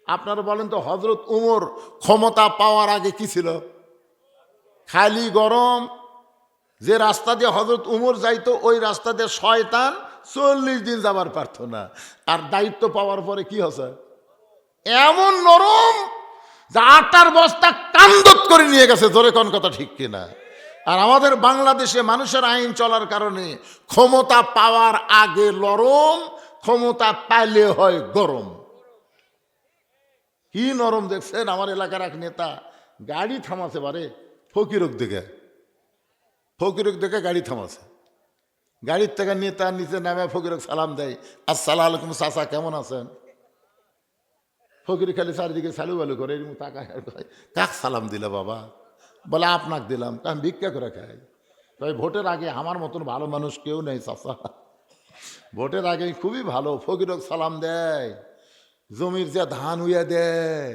আপনারা বলেন তো, হজরত উমর ক্ষমতা পাওয়ার আগে কি ছিল? খালি গরম। যে রাস্তা দিয়ে হজরত উমর যাইতো ওই রাস্তা দিয়ে শয়তান 40 দিন যাবার পারত না। আর দায়িত্ব পাওয়ার পরে কি হচ্ছে? এমন নরম যা আটার বস্তা কান্দত করে নিয়ে গেছে। জোরে কোন কথা ঠিক কিনা? আর আমাদের বাংলাদেশে মানুষের আইন চলার কারণে ক্ষমতা পাওয়ার আগে নরম, ক্ষমতা পাইলে হয় গরম। কি নরম দেখছেন? আমার এলাকার এক নেতা গাড়ি থামাছে পারে ফকিরক দেখে গাড়ি থামাছে। গাড়ির থেকে নেতা নিচে নামে ফকিরক সালাম দেয়, আসসালামু আলাইকুম চাচা, কেমন আছেন? ফকির খালি চারিদিকে সালু বালু করে এরকম তাকায়, কাক সালাম দিলে বাবা? বলে আপনাকে দিলাম। আমি ভিক্ষা করে খাই। তবে ভোটের আগে আমার মতন ভালো মানুষ কেউ নেই চাচা। ভোটের আগে খুবই ভালো। ফকিরক সালাম দেয়, জমির যে ধান উইয়া দেয়,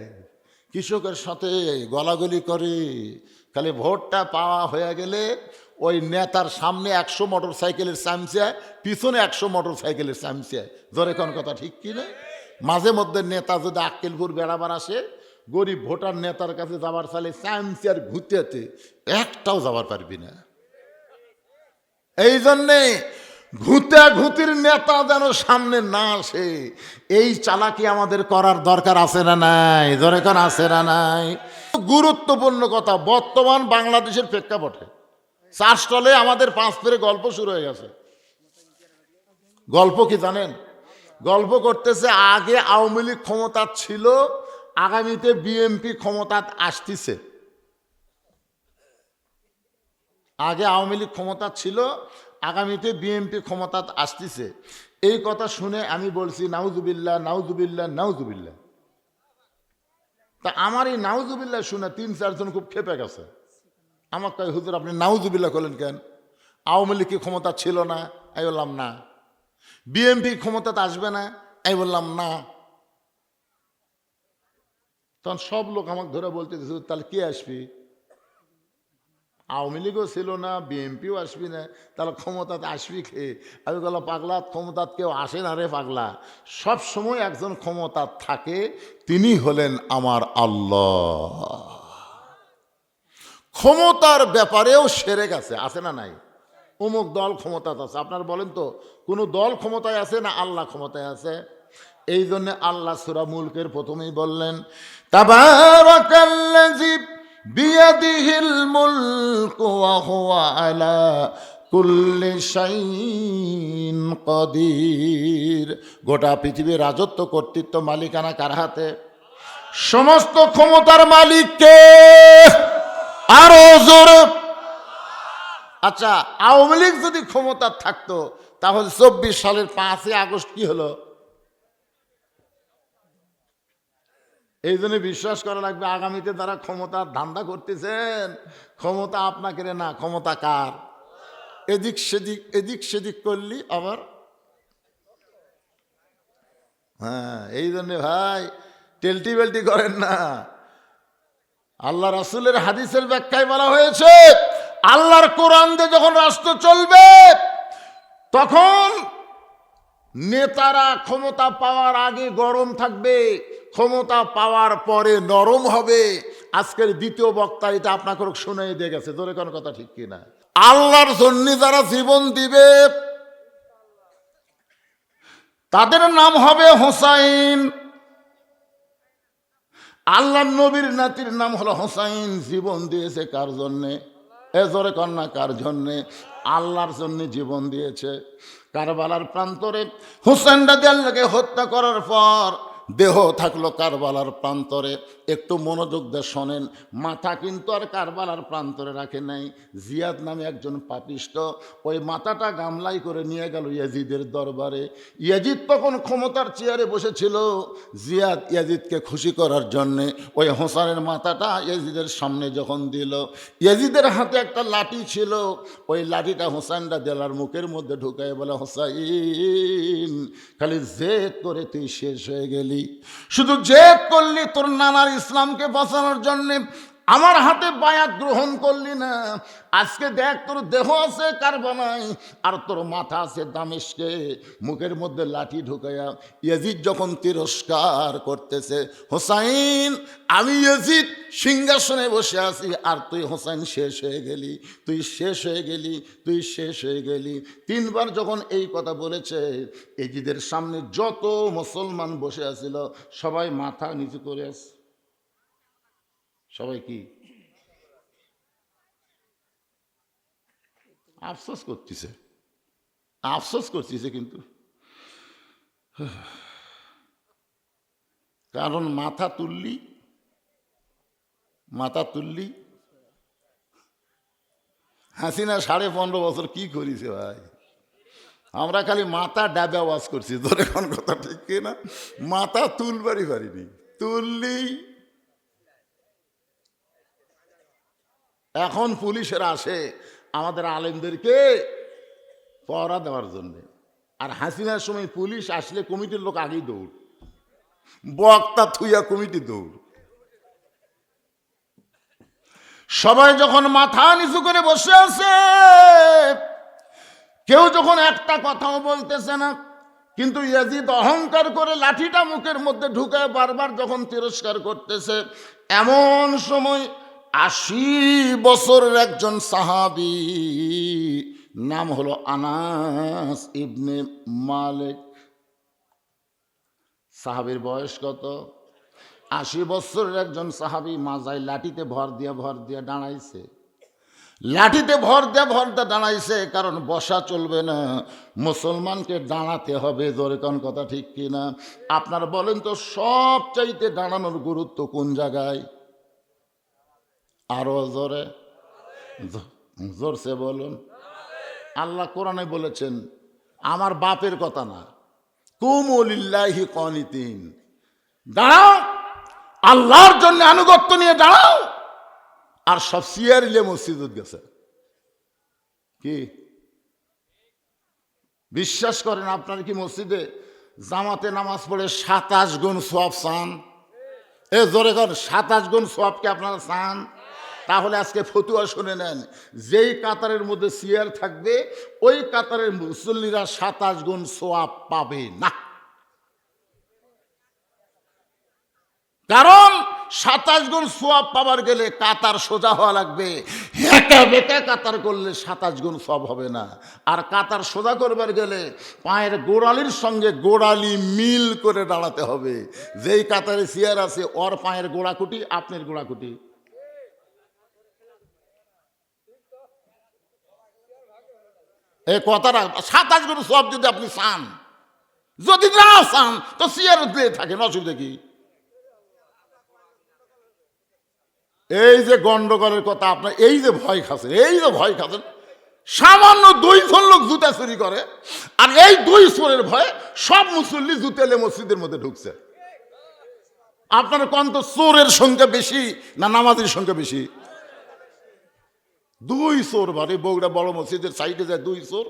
কৃষকের সাথে গলাগলি করে। খালি ভোটটা পাওয়া হয়ে গেলে ওই নেতার সামনে 100 মোটর সাইকেলের চামচা, পিছনে 100 মোটর সাইকেলের চামচা। জোরে কোন কথা ঠিক কিনা? মাঝে মধ্যে নেতা যদি আক্কেলপুর বেড়াবার আসে, গরিব ভোটার নেতার কাছে যাবার চালে চামচার ঘুরতে একটাও যাবার পারবি না। এই জন্যে ঘুতির নেতা যেন সামনে না আসে, এই চালাকি আমাদের করার দরকার আছে না নাই? জোরে কোন আছে না নাই? গুরুত্বপূর্ণ কথা, বর্তমান বাংলাদেশের প্রেক্ষাপটে চাষটলে আমাদের 5 পেরে গল্প শুরু হয়ে গেছে। গল্প কি জানেন? গল্প করতেছে আগে আওয়ামী লীগ ক্ষমতা ছিল, আগামীতে বিএনপি ক্ষমতা আসতেছে। আগে আওয়ামী লীগ ক্ষমতা ছিল, আগামীতে বিএনপি ক্ষমতা আসতেছে। এই কথা শুনে আমি বলছি নাউজুবিল্লাহ, নাউজুবিল্লাহ, নাউজুবিল্লাহ। তা আমার এই নাউজুবিল্লাহ শুনে 3-4 জন খুব খেপে গেছে। আমার কয়, হুজুর আপনি নাউজুবিল্লাহ করলেন কেন? আওয়ামী লীগ কি ক্ষমতা ছিল না? আমি বললাম না। বিএনপি ক্ষমতাতে আসবে না? আমি বললাম না। তখন সব লোক আমাকে ধরে বলতে, তাহলে কে আসবি? আওয়ামী লীগও ছিল না, বিএনপিও আসবি না, তাহলে ক্ষমতাতে আসবি খেয়ে? আমি বললাম, পাগলা, ক্ষমতাত কেউ আসে না রে পাগলা। সব সময় একজন ক্ষমতা থাকে, তিনি হলেন আমার আল্লাহ। ক্ষমতার ব্যাপারেও সেরে গেছে, আছে না নাই? অমুক দল ক্ষমতাতে আছে। আপনার বলেন তো, কোনো দল ক্ষমতায় আছে না আল্লাহ ক্ষমতায় আছে? এই জন্য আল্লাহ সূরা মুলকের প্রথমেই বললেন, তাবারাকাল্লাযী বিয়াদিহিল মুলকু ওয়া হুয়া আলা কুল্লি শাইইন কাদির। গোটা পৃথিবীর রাজত্ব, কর্তৃত্ব, মালিকানা কার হাতে? সমস্ত ক্ষমতার মালিক কে? আরো জোরে। আচ্ছা, আওয়ামী লীগ যদি ক্ষমতা থাকতো তাহলে 24 সালের 5ই আগস্ট কি হলো? এই জন্য বিশ্বাস করা লাগবে, আগামীতে তারা ক্ষমতার ধান্দা করতেছেন, ক্ষমতা আপনাকে না, ক্ষমতা কার? এদিক সেদিক করলি আবার। হ্যাঁ, এই জন্য ভাই টেলটি বেল্টি করেন না। আল্লাহ রাসূলের হাদিসের ব্যাখ্যায় বলা হয়েছে, আল্লাহর কোরআন দিয়ে যখন রাষ্ট্র চলবে তখন নেতারা ক্ষমতা পাওয়ার আগে গরম থাকবে, ক্ষমতা পাওয়ার পরে নরম হবে। আজকের দ্বিতীয় বক্তা এটা আপনাকে শুনিয়ে দিয়ে গেছে। জোরে কোন কথা ঠিক কিনা? আল্লাহর জন্য যারা জীবন দিবে তাদের নাম হবে হোসাইন। আল্লাহর নবীর নাতির নাম হলো হোসাইন। জীবন দিয়েছে কার জন্যে? জোরে কন্যা কার জন্যে? আল্লাহর জন্য জীবন দিয়েছে। কারবালার প্রান্তরে হুসেন রাদিয়াল্লাহকে হত্যা করার পর দেহ থাকলো কারবালার প্রান্তরে। একটু মনোযোগ দিয়ে শোনেন, মাথা কিন্তু আর কারবালার প্রান্তরে রাখে নাই। জিয়াদ নামে একজন পাপিষ্ট ওই মাথাটা গামলাই করে নিয়ে গেল ইয়াজিদের দরবারে। ইয়াজিদ তখন ক্ষমতার চেয়ারে বসেছিল। জিয়াদ ইয়াজিদকে খুশি করার জন্যে ওই হোসেনের মাথাটা ইয়াজিদের সামনে যখন দিল, ইয়াজিদের হাতে একটা লাঠি ছিল, ওই লাঠিটা হোসেন রাদিয়াল্লাহর মুখের মধ্যে ঢুকায় বলে, হোসাইন, খালি জেদ করে তুই শেষ হয়ে গেলি। শুধু জেদ করলি তোর নানার ইসলামকে বাঁচানোর জন্যে। আমার হাতে বায়াত গ্রহণ করলি না, আজকে দেখ তোর দেহ আছে কারবানায় আর তোর মাথা আছে দামেস্কে, মুখের মধ্যে লাঠি ঢুকাইয়া ইয়াজিদ যখন তিরস্কার করতেছে, হোসাইন আমি ইয়াজিদ সিংহাসনে বসে আছি আর তুই হোসাইন শেষ হয়ে গেলি, তুই শেষ হয়ে গেলি, তুই শেষ হয়ে গেলি। তিনবার যখন এই কথা বলেছে, ইয়াজিদের সামনে যত মুসলমান বসে আছিল সবাই মাথা নিচু করে আছে। সবাই কি আফসোস করতেছে, আফসোস করতেছে, কিন্তু কারণ মাথা তুললি হাসিনা 15.5 বছর কি করেছে ভাই, আমরা খালি মাথা ডাবা ওয়াজ করছি, তোর এখন কথা ঠিক কিনা, মাথা তুলবারই পারিনি, তুললি। এখন পুলিশেরা আসে আমাদের আলেমদেরকে পহরা দেওয়ার জন্য, আর হাসিনার সময় পুলিশ আসলে কমিটির লোক আগেই দৌড়, বক্তা থুইয়া কমিটি দৌড়। সবাই যখন মাথা নিচু করে বসে আছে, কেউ যখন একটা কথাও বলতেছে না, কিন্তু ইয়াজিদ অহংকার করে লাঠিটা মুখের মধ্যে ঢুকায় বারবার যখন তিরস্কার করতেছে, এমন সময় 80 বছরের একজন সাহাবী, নাম হলো আনাস ইবনে মালিক। সাহাবীর বয়স কত? 80 বছরের একজন সাহাবী মাজায় লাঠিতে ভর দিয়া দাঁড়াইছে, লাঠিতে ভর দিয়ে দাঁড়াইছে, কারণ বসা চলবে না, মুসলমানকে দাঁড়াতে হবে। জোরে কোন কথা ঠিক কিনা? আপনারা বলেন তো, সব চাইতে দাঁড়ানোর গুরুত্ব কোন জায়গায়? আরো জোরে, জোরসে বলুন। আল্লাহ কোরআনে বলেছেন, আমার বাপের কথা না, কুমু লিল্লাহি কানিতিন, দাঁড়াও আল্লাহর জন্য আনুগত্য নিয়ে দাঁড়াও। আর সব সিয়ারিলে মসজিদ গেছে, কি বিশ্বাস করেন আপনারা কি মসজিদে জামাতে নামাজ পড়ে 27 গুণ সওয়াব চান? এ জোরে করেন, 27 গুণ সওয়াবকে আপনারা চান? তাহলে আজকে ফতুয়া শুনে নেন, যেই কাতারের মধ্যে সিয়ার থাকবে ওই কাতারের মুসল্লিরা 27 গুণ সওয়াব পাবে না। কারণ 27 গুণ সওয়াব পাবার গেলে কাতার সোজা হওয়া লাগবে, হেঁটে বেঁকে কাতার করলে 27 গুণ সওয়াব হবে না। আর কাতার সোজা করবার গেলে পায়ের গোড়ালির সঙ্গে গোড়ালি মিল করে দাঁড়াতে হবে। যেই কাতারে চেয়ার আছে ওর পায়ের গোড়াকুটি আপনার গোড়াকুটি। এই কথাটা 27 গুণ সওয়াব যদি আপনি চান, যদি না চান তো চেয়ার দিয়ে থাকেন, অসুবিধা কি? এই যে গন্ডগোলের কথা আপনার, এই যে ভয় খাচ্ছেন, সামান্য 2 জন লোক জুতা চুরি করে, আর এই 2 চোরের ভয়ে সব মুসল্লি জুতেলে মসজিদের মধ্যে ঢুকছে। আপনার কোন তো চোরের সংখ্যা বেশি না নামাজের সংখ্যা বেশি? 2 চোর বাড়ি বগুড়া বড় মসজিদের সাইডে যায় 2 চোর,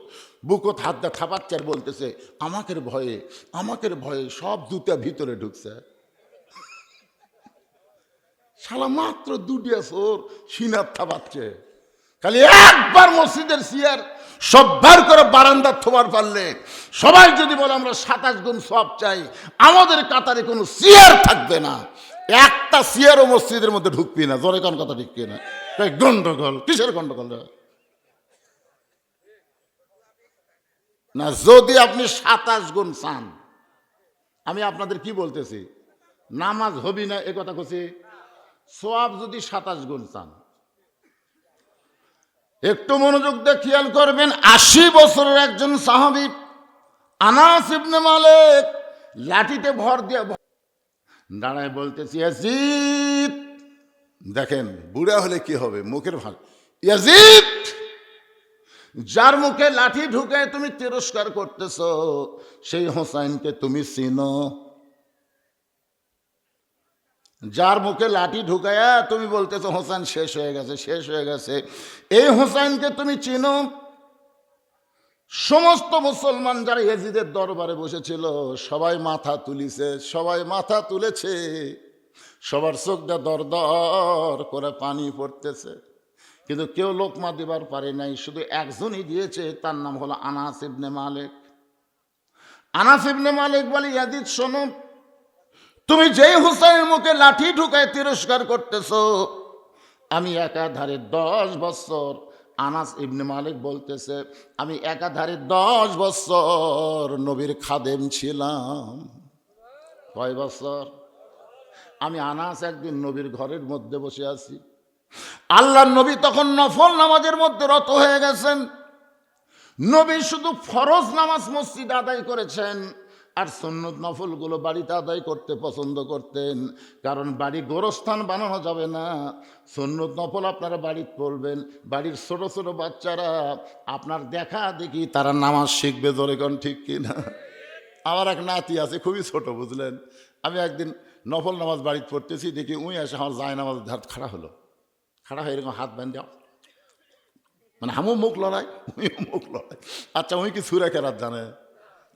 বুকত হাত দা থাপাচ্ছে আর বলতেছে আমাকের ভয়ে সব জুতা ভিতরে ঢুকছে। শালা মাত্র 2টা চোর সিনার থাপাচ্ছে, খালি একবার মসজিদের চেয়ার সববার করে বারান্দা থোবার পারলে, সবাই যদি বলে আমরা 27 গুণ সওয়াব চাই, আমাদের কাতারে কোনো চেয়ার থাকবে না, একটা চেয়ারও মসজিদের মধ্যে ঢুকবি না। জোরে কোন কথা ঠিক কিনা? গন্ডগোল কিসের গন্ডগোল না? যদি আপনি 27 গুণ চান, আমি আপনাদের কি বলতেছি, নামাজ হবি না এ কথা কছি, সওয়াব যদি 27 গুণ চান, একটু মনোযোগ দিয়ে খেয়াল করবেন। 80 বছরের একজন সাহাবী আনাস ইবনে মালিক লাঠিতে ভর দিয়ে দাঁড়ায় বলতেছি, ইয়াজিদ, দেখেন বুড়া হলে কি হবে, মুখের ভাগ, ইয়াজিদ, যার মুখে লাঠি ঢুকে তুমি তিরস্কার করতেছ সেই হোসাইনকে তুমি চিনো? যার মুখে লাঠি ঢুকায়া তুমি বলতেছো হোসেন শেষ হয়ে গেছে, এই হোসেনকে তুমি চিনো? সমস্ত মুসলমান যারা ইয়াজিদের দরবারে বসেছিল সবাই মাথা তুলেছে, সবার চোখ দিয়ে দর দর করে পানি পড়তেছে, কিন্তু কেউ লোকমা দিবার পারে নাই, শুধু একজনই দিয়েছে, তার নাম হলো আনাস ইবনে মালিক। আনাস ইবনে মালিক বলে, ইয়াজিদ শোনো, তুমি যেই হুসাইনের মুখে লাঠি ঢুকায় তিরস্কার করতেছো, আমি একাধারে 10 বছর, আনাস ইবনে মালিক বলতেছে, আমি একাধারে 10 বছর নবীর খাদেম ছিলাম। কয় বছর? আমি আনাস একদিন নবীর ঘরের মধ্যে বসে আছি, আল্লাহর নবী তখন নফল নামাজের মধ্যে রত হয়ে গেছেন। নবী শুধু ফরজ নামাজ মসজিদে আদায় করেছেন, আর সুন্নত নফলগুলো বাড়িতে আদায় করতে পছন্দ করতেন, কারণ বাড়ি গোরস্থান বানানো যাবে না। সুন্নত নফল আপনারা বাড়িতে পড়বেন, বাড়ির ছোট ছোট বাচ্চারা আপনার দেখা দেখি তারা নামাজ শিখবে, জোরে কোন ঠিক কিনা? আমার এক নাতি আছে, খুবই ছোট, বুঝলেন। আমি একদিন নফল নামাজ বাড়িতে পড়তেছি, দেখি উই আসে আমার যায় নামাজ ধার খাড়া হলো, খাড়া হয়ে এরকম হাত বান্ধ, মানে আমিও মুখ লড়াই, উইও মুখ লড়াই। আচ্ছা, উই কি সুরা কেরাত জানে?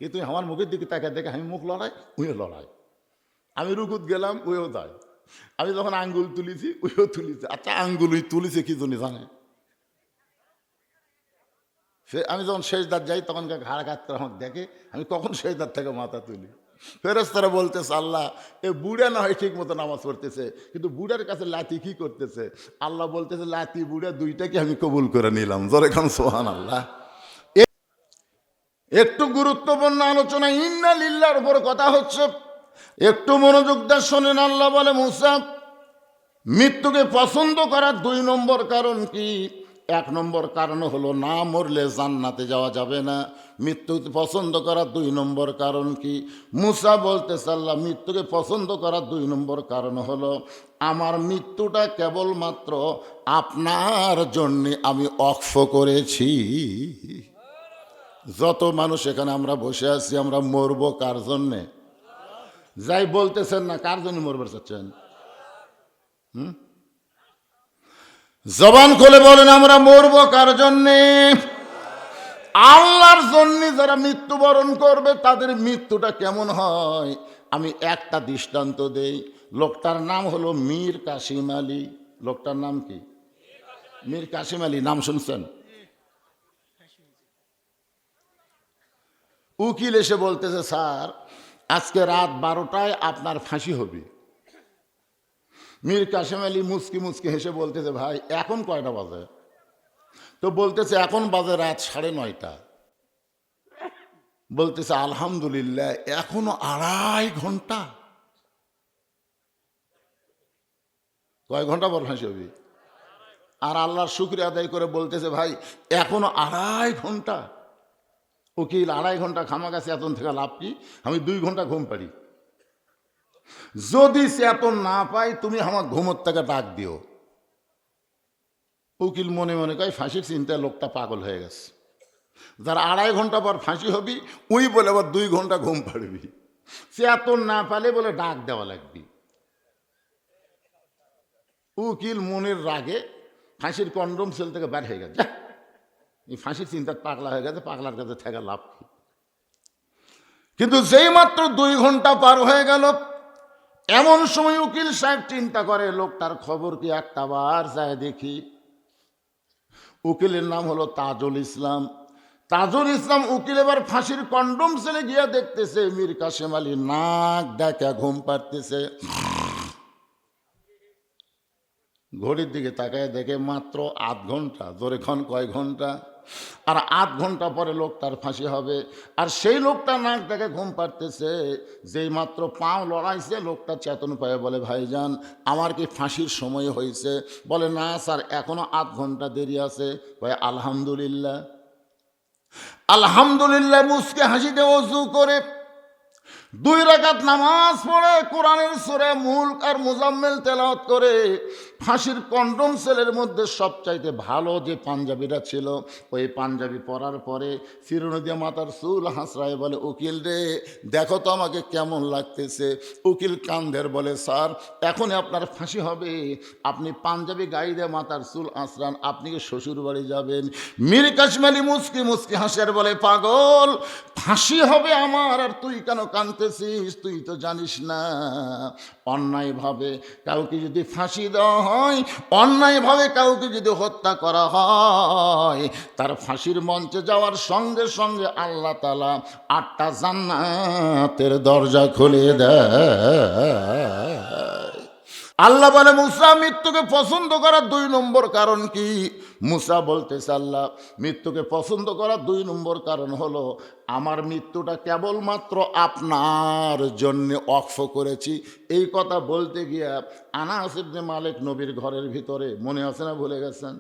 কিন্তু আমার মুখের দিকে তাকে দেখে আমি মুখ লড়াই, উইও লড়াই। আমি রুকুত গেলাম, উইও দেয়। আমি যখন আঙ্গুল তুলিছি, উইও তুলিছে। আচ্ছা, আঙ্গুল উই তুলিছে কি জন্য জানে? সে আমি যখন শেষ দাঁত যাই, তখন ঘাড় কাত করে আমাকে দেখে, আমি কখন শেষ দাঁত থেকে মাথা তুলি। ফেরেশতারা বলতেছে, আল্লাহ, এ বুড়া না হয় ঠিক মতো নামাজ পড়তেছে, কিন্তু বুড়ার কাছে লাঠি কি করতেছে? আল্লাহ বলতেছে, লাঠি বুড়া দুইটাকে আমি কবুল করে নিলাম। জোরে খান সুবহানাল্লাহ। একটু গুরুত্বপূর্ণ আলোচনা ইন্না লিল্লাহর উপর কথা হচ্ছে, একটু মনোযোগ দিয়ে শোনেন। আল্লাহ বলে, মুসা, মৃত্যুকে পছন্দ করার 2 নম্বর কারণ কি? 1 নম্বর কারণ হলো না মরলে জান্নাতে যাওয়া যাবে না। মৃত্যুকে পছন্দ করার 2 নম্বর কারণ কি? মুসা বলতেছে, আল্লাহ, মৃত্যুকে পছন্দ করার 2 নম্বর কারণ হলো আমার মৃত্যুটা কেবলমাত্র আপনার জন্যে আমি অক্ষ করেছি। যত মানুষ এখানে আমরা বসে আছি, আমরা মরবো কার জন্যে? যাই বলতেছেন না, কার জন্য মরবার চাচ্ছেন? জবান খুলে বলেন, আমরা মরবো কার জন্যে? আল্লাহর জন্য। যারা মৃত্যুবরণ করবে তাদের মৃত্যুটা কেমন হয় আমি একটা দৃষ্টান্ত দেই। লোকটার নাম হলো মীর কাসিম আলী। লোকটার নাম কি? মীর কাসিম আলী, নাম শুনছেন? উকিল এসে বলতেছে, স্যার, আজকে রাত 12টায় আপনার ফাঁসি হবে। মীর কাসিম আলী মুচকি মুচকি হেসে বলতেছে, ভাই এখন কয়টা বাজে? তো বলতেছে, এখন বাজে রাত 9:30। বলতেছে, আলহামদুলিল্লাহ, এখনো 2.5 ঘন্টা। কয় ঘন্টা পর ফাঁসি হবে? আর আল্লাহর শুকরিয়া আদায় করে বলতেছে, ভাই এখনো 2.5 ঘন্টা। উকিল, 2.5 ঘন্টা খামাকাছে, এতন থেকে লাভ কি? আমি 2 ঘন্টা ঘুম পারি। যদি চেতন না পাই, তুমি আমার ঘুমোর থেকে ডাক দিও। উকিল মনে মনে কয়, ফাঁসির চিন্তায় লোকটা পাগল হয়ে গেছে। যার 2.5 ঘন্টা পর ফাঁসি হবি, উই বলে আবার 2 ঘন্টা ঘুম পাড়বি। চেতন না পালে বলে ডাক দেওয়া লাগবি। উকিল মনের রাগে ফাঁসির কন্ডম সেল থেকে বের হয়ে গেছে। এই ফাঁসির চিন্তা পাগলা হয়ে গেছে, পাগলার কাছে থেকে লাভ কি? কিন্তু যেই মাত্র 2 ঘন্টা পার হয়ে গেল, এমন সময় উকিল সাহেব চিন্তা করে, লোকটার খবর কি একটা বার যায় দেখি। উকিলের নাম হলো তাজুল ইসলাম। তাজুল ইসলাম উকিল এবার ফাঁসির কন্ডম সেলে গিয়া দেখতেছে মীর কাসিম আলী নাক ডাকা ঘুম পাড়তেছে। ঘড়ির দিকে তাকায় দেখে মাত্র 8 ঘন্টা। জোরে ক্ষণ কয় ঘন্টা? আর 8 ঘন্টা পরে লোকটার ফাঁসি হবে। আর সেই লোকটা নাক দেখে ঘুম পাড়তেছে, যেই মাত্র পাও লড়াইছে, লোকটা চেতন পায়ে বলে, ভাইজান, আমার কি ফাঁসির সময় হয়েছে? বলে, না স্যার, এখনো 8 ঘন্টা দেরি আছে। কয়, আলহামদুলিল্লাহ। আলহামদুলিল্লাহ মুসকে হাসিতে ওযু করে 2 রাকাত নামাজ পড়ে কোরআনের সূরা মুলক আর মুজাম্মিল তেলাওয়াত করে ফাঁসির কন্ডম সেলের মধ্যে সবচাইতে ভালো যে পাঞ্জাবিটা ছিল, ওই পাঞ্জাবি পরার পরে চিরুনি মাথার চুল হাসরায় বলে, উকিল রে, দেখো তো আমাকে কেমন লাগতেছে। উকিল কান্দের বলে, স্যার, এখনই আপনার ফাঁসি হবে, আপনি পাঞ্জাবি গায়ে দিয়ে মাথার চুল আঁচড়ান, আপনি কি শ্বশুর বাড়ি যাবেন? মীর কাসিম আলী মুচকি মুচকি হাসিয়ার বলে, পাগল, ফাঁসি হবে আমার, আর তুই কেন কাঁদতে মারতেছিস, তুই তো জানিস না অন্যায়ভাবে কাউকে যদি ফাঁসি দেওয়া হয়, অন্যায়ভাবে কাউকে যদি হত্যা করা হয়, তার ফাঁসির মঞ্চে যাওয়ার সঙ্গে সঙ্গে আল্লাহ তাআলা 8টা জান্নাতের দরজা খুলে দেয়। আল্লাহ বলে, মুসা মৃত্যুকে পছন্দ করার 2 নম্বর কারণ কি? মুসা বলতেছে, আল্লাহ মৃত্যুকে পছন্দ করার 2 নম্বর কারণ হলো আমার মৃত্যুটা কেবলমাত্র আপনার জন্য ওয়াকফ করেছি। এই কথা বলতে গিয়া আনাস ইবনে মালিক নবীর ঘরের ভিতরে, মনে আছে না ভুলে গেছেন,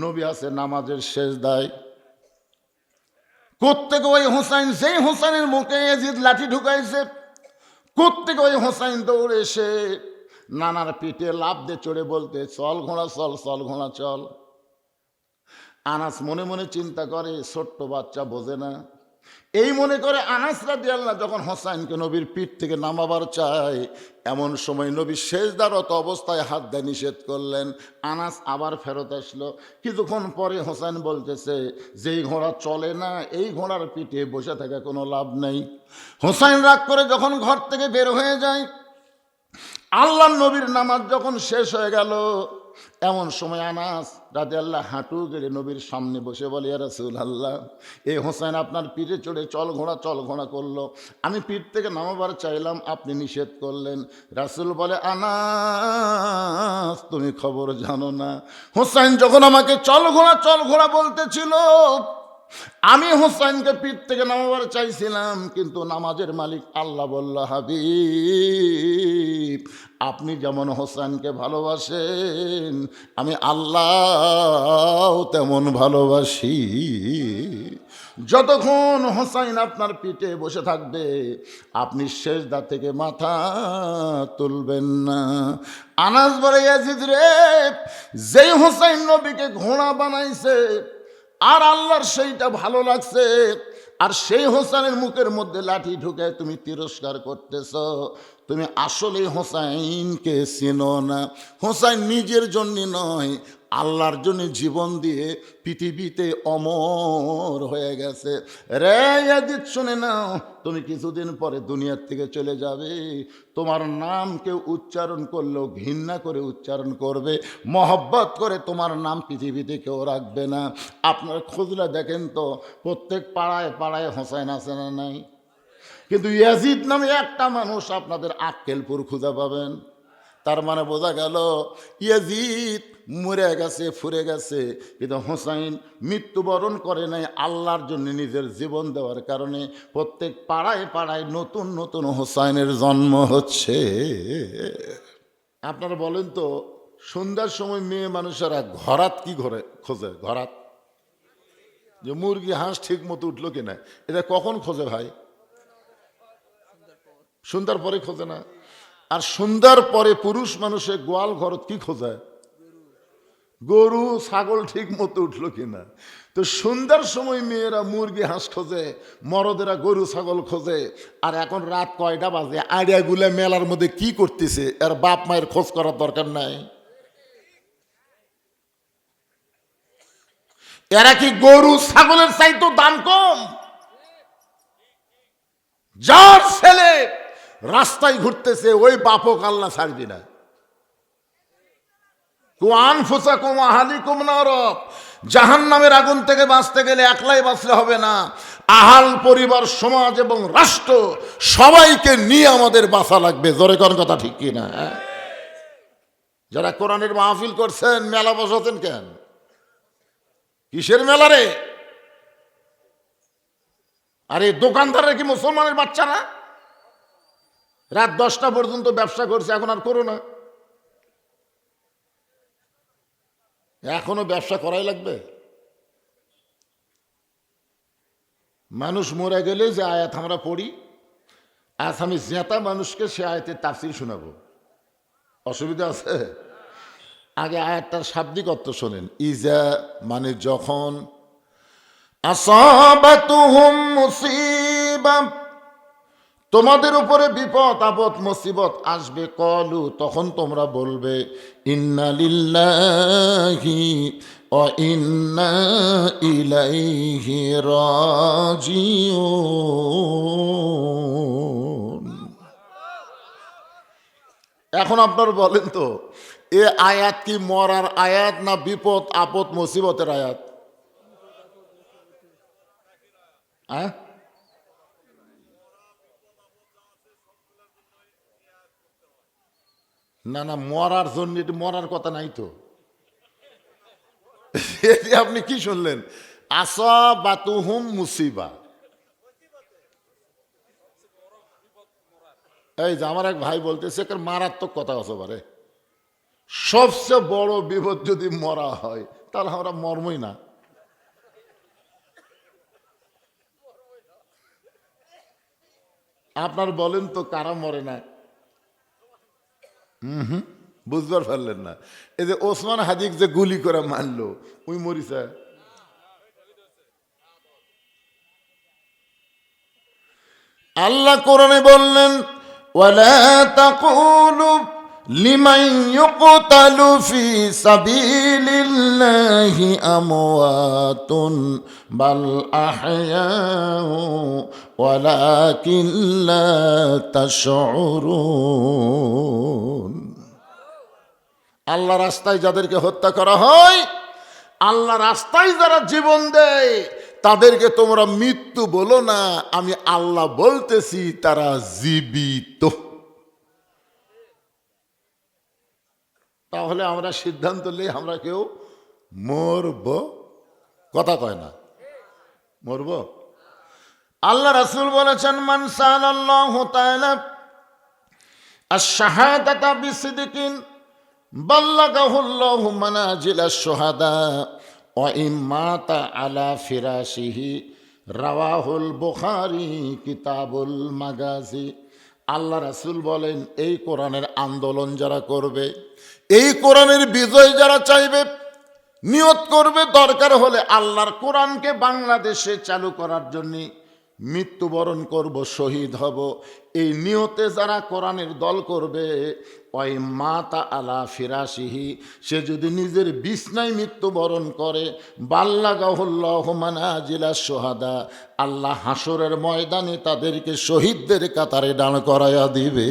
নবী আছে নামাজের সেজদায়, কোত্থেকে ওই হোসাইন, সেই হোসাইনের মুখে ইয়াজিদ লাঠি ঢুকাইছে, কোত্থেকে ওই হোসাইন দৌড়ে এসে নানার পিঠে লাফ দিয়ে চড়ে বলতে, চল ঘোড়া চল, চল ঘোড়া চল। আনাস মনে মনে চিন্তা করে, ছোট্ট বাচ্চা বোঝে না, এই মনে করে আনাস রাদিয়াল্লাহু যখন হোসাইনকে নবীর পিঠ থেকে নামাবার চায়, এমন সময় নবী সেজদারত অবস্থায় হাত দিয়ে নিষেধ করলেন। আনাস আবার ফেরত আসলো। কিছুক্ষণ পরে হোসাইন বলতেছে, যেই ঘোড়া চলে না এই ঘোড়ার পিঠে বসে থাকা কোনো লাভ নেই। হোসাইন রাগ করে যখন ঘর থেকে বের হয়ে যায়, আল্লাহর নবীর নামাজ যখন শেষ হয়ে গেল, এমন সময় আনাস রাদিয়াল্লাহু হাঁটু গেড়ে নবীর সামনে বসে বলে, ইয়া রাসূলুল্লাহ, এই হোসেন আপনার পিঠে চড়ে চল ঘোড়া করলো, আমি পিঠ থেকে নামাবার চাইলাম, আপনি নিষেধ করলেন। রাসূল বলে, আনাস তুমি খবর জানো না, হোসেন যখন আমাকে চল ঘোড়া বলতেছিল, আমি হোসেনকে পিঠ থেকে নামাবার চাইছিলাম, কিন্তু নামাজের মালিক আল্লাহ বলল, হাবিব আপনি যেমন হোসেনকে ভালোবাসেন আমি আল্লাহ তেমন ভালোবাসি। যতক্ষণ হোসাইন আপনার পিঠে বসে থাকবে আপনি সেজদা থেকে মাথা তুলবেন না। আনাস বলে, ইয়াজিদ রে, যেই হোসাইন নবীকে ঘোড়া বানাইছে আর আল্লাহর সেইটা ভালো লাগছে, আর সেই হোসেনের মুখের মধ্যে লাঠি ঢুকে তুমি তিরস্কার করতেছ, তুমি আসলে হোসাইনকে চিনো না। হোসাইন নিজের জন্য নয়, আল্লাহর জন্য জীবন দিয়ে পৃথিবীতে অমর হয়ে গেছে। রে ইয়াজিদ শুনে নাও, তুমি কিছুদিন পরে দুনিয়ার থেকে চলে যাবে, তোমার নাম কেউ উচ্চারণ করলেও ঘৃণা করে উচ্চারণ করবে, মহব্বত করে তোমার নাম পৃথিবীতে কেউ রাখবে না। আপনার খোঁজলা দেখেন তো, প্রত্যেক পাড়ায় পাড়ায় হোসেন আছে না নাই? কিন্তু ইয়াজিদ নামে একটা মানুষ আপনাদের আক্কেলপুর খুঁজে পাবেন। তার মানে বোঝা গেল ইয়াজিদ মরে গেছে, ফুরে গেছে, কিন্তু হোসাইন মৃত্যুবরণ করে নাই, আল্লাহর জন্য নিজের জীবন দেওয়ার কারণে প্রত্যেক পাড়ায় পাড়ায় নতুন নতুন হোসাইনের জন্ম হচ্ছে। আপনারা বলেন তো, সন্ধ্যার সময় মেয়ে মানুষেরা ঘরাত কি ঘরে খোঁজে? ঘরাত, যে মুরগি হাঁস ঠিক মতো উঠলো কিনা, এটা কখন খোঁজে ভাই? সন্ধ্যার পরে খোঁজে না? আর সন্ধ্যার পরে পুরুষ মানুষের গোয়াল ঘর কি খোঁজে? গরু ছাগল ঠিক মতো উঠলো কিনা। তো সন্ধ্যার সময় মেয়েরা মুরগি হাঁস খোঁজে, মরদেরা গরু ছাগল খোঁজে। আর এখন রাত কয়টা বাজে, আইডিয়াগুলা মেলার মধ্যে কি করতেছে এর বাপ মায়ের খোঁজ করার দরকার নাই। এরা কি গরু ছাগলের চাইতো দাম কম? যার ছেলে রাস্তায় ঘুরতেছে ওই বাপক আল্লাহ ছাড়বি না। জাহান্নামের আগুন থেকে বাঁচতে গেলে একলাই বাঁচলে হবে না, আহাল পরিবার সমাজ এবং রাষ্ট্র সবাইকে নিয়ে আমাদের বাঁচা লাগবে। জোরে কোন কথা ঠিক কিনা? যারা কোরআনের মাহফিল করছেন, মেলা বসাতেন কেন? কিসের মেলা রে? আরে দোকানদারের কি মুসলমানের বাচ্চা না? রাত 10টা পর্যন্ত ব্যবসা করছে, এখন আর করো না? এখনো ব্যবসা করাই লাগবে? মানুষ মরে গেলে যে আয়াত আমরা পড়ি, আজ আমি জেতা মানুষকে সে আয়াতের তাফসীর শোনাবো, অসুবিধা আছে? আগে আয়াতটার শাব্দিক অর্থ শোনেন। ইজা মানে যখন, আসাবাতুহুম মুসিবা তোমাদের উপরে বিপদ আপদ মুসিবত আসবে, কলু তখন তোমরা বলবে, ইন্না লিল্লাহি ওয়া ইন্না ইলাইহি রাজিউন। এখন আপনার বলেন তো, এ আয়াত কি মরার আয়াত না বিপদ আপদ মুসিবতের আয়াত? হ্যাঁ, না না, মরার জন্য, এটা মরার কথা নাই তো। এটি আপনি কি শুনলেন? আসাবাতুহুম মুসিবা। এই যে আমার এক ভাই বলতেছে, মারাত্মক কথা আছে বারে, সবচেয়ে বড় বিপদ যদি মরা হয় তাহলে আমরা মরমই না। আপনার বলেন তো কারা মরে না? বুঝবার পারলেন না? এই যে ওসমান হাদিক যে গুলি করে মারলো, ওই মরিছে? আল্লাহ কোরআনে বললেন, ওয়ালা তাকুলু লিমান ইউকতালু ফি সাবিলিল্লাহি আমওয়াতুন বাল আহয়াউ ওয়ালাকিন লা তাশউরুন। আল্লাহ রাস্তায় যাদেরকে হত্যা করা হয়, আল্লাহ রাস্তায় যারা জীবন দেয় তাদেরকে তোমরা মৃত্যু বলো না, আমি আল্লাহ বলতেছি তারা জীবিত। তাহলে আমরা সিদ্ধান্ত নেই আমরা কেউ মরব, কথা কয় না, মরব। আল্লাহ রাসূল বলেছেন, মান সাআলাল্লাহু তাআলা আশ-শাহাদাতা বিসিদকিন বাল্লাগাহুল্লাহু মানাজিলাশ শুহাদা ওয়া ইম্মাতা আলা ফিরাশিহি রাওয়াহুল বুখারী কিতাবুল মাগাজি। আল্লাহ রাসূল বলেন, এই কোরআনের আন্দোলন যারা করবে, এই কোরআনের বিজয় যারা চাইবে, নিয়ত করবে দরকার হলে আল্লাহর কোরআনকে বাংলাদেশে চালু করার জন্য মৃত্যুবরণ করব, শহীদ হব, এই নিয়তে যারা কোরআনের দল করবে, ওই মাতা আলা ফিরাশিহি, সে যদি নিজের বিছনায় মৃত্যুবরণ করে, বাল্লাগাহুল্লাহু মানাজিলাশ শুহাদা, আল্লাহ হাসরের ময়দানে তাদেরকে শহীদদের কাতারে দাঁড় করাইয়া দিবে।